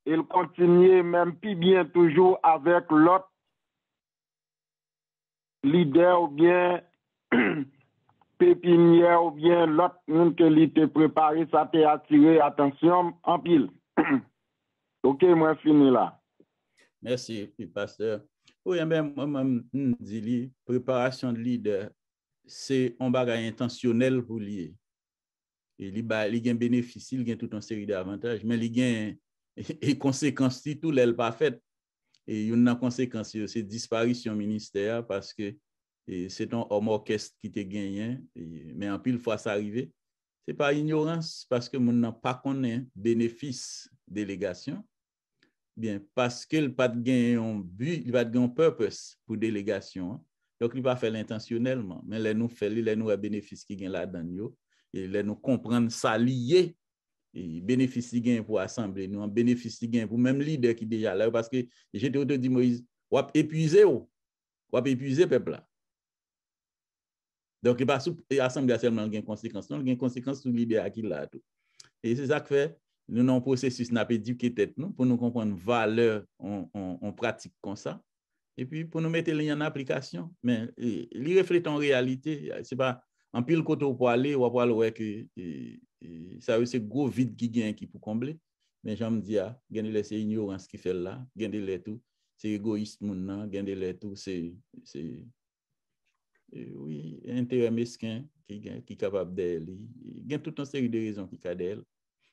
Il continue même plus bien toujours avec l'autre leader ou bien pépinière ou bien l'autre monde que il te préparé, ça t'a attiré attention en pile. Ok, moi fini là. Merci, pasteur. Oui, même moi, je dis, préparation de leader, c'est un bagage intentionnel pour lier. Et il a un bénéfice, il a toute une série d'avantages, mais il a des conséquences, si tout n'est pas fait. Et il y a une conséquence, c'est disparition ministère parce que c'est un homme orchestre qui te gagne, mais en pile fois ça arrive. Ce n'est pas ignorance parce que nous n'avons pas connu bénéfice délégation. Bien, parce qu'il n'a pas de un but, il n'a pas de purpose pour délégation. Donc, il va faire intentionnellement. Mais là, nous faisons, là, nous avons bénéfice qui gagne là-dedans. Et là, nous comprenons ça lié. Et bénéfice qui gagne pour l'Assemblée, nous avons bénéfice qui gagne pour même leader qui est déjà là. Parce que j'ai dit, Moïse, on va épuiser le peuple là. Donc, l'Assemblée a seulement des conséquences. Non, il y a des conséquences sur le leader qui est là. Et c'est ça que fait. Nous avons un processus n'a pas éduqué tête nous pour nous comprendre valeur on pratique comme ça et puis pour nous mettre les en application mais il reflète en réalité c'est pas en pile côté pour aller ou pour aller que ça c'est gros vide qui gagne qui pour combler mais j'aime dire gagner laisser ignorance qui fait là gagner les tout c'est égoïste mon gagner les tout c'est oui intérêt mesquin qui capable d'elle il y a toute une série de raisons qui cadelle.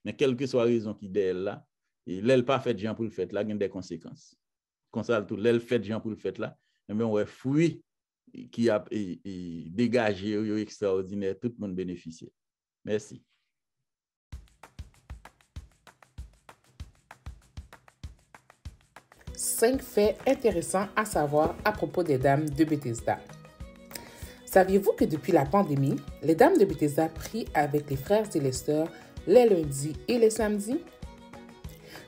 Mais quelle que soit la raison qui est là, l'elle pas fait gens pour le fait là, il y a des conséquences. Comme ça, tout l'elle fait gens pour le fait là, mais on a fruit qui a dégagé extraordinaire, tout le monde bénéficie. Merci. Cinq faits intéressants à savoir à propos des dames de Bethesda. Saviez-vous que depuis la pandémie, les dames de Bethesda prient avec les frères et les sœurs les lundis et les samedis?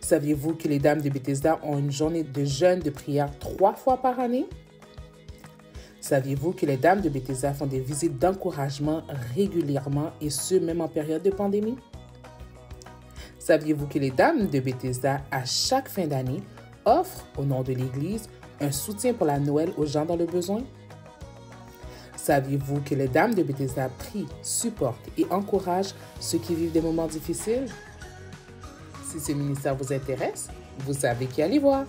Saviez-vous que les dames de Bethesda ont une journée de jeûne de prière 3 fois par année? Saviez-vous que les dames de Bethesda font des visites d'encouragement régulièrement et ce, même en période de pandémie? Saviez-vous que les dames de Bethesda, à chaque fin d'année, offrent, au nom de l'Église, un soutien pour la Noël aux gens dans le besoin? Saviez-vous que les dames de Bethesda prient, supportent et encouragent ceux qui vivent des moments difficiles? Si ce ministère vous intéresse, vous savez qui aller voir.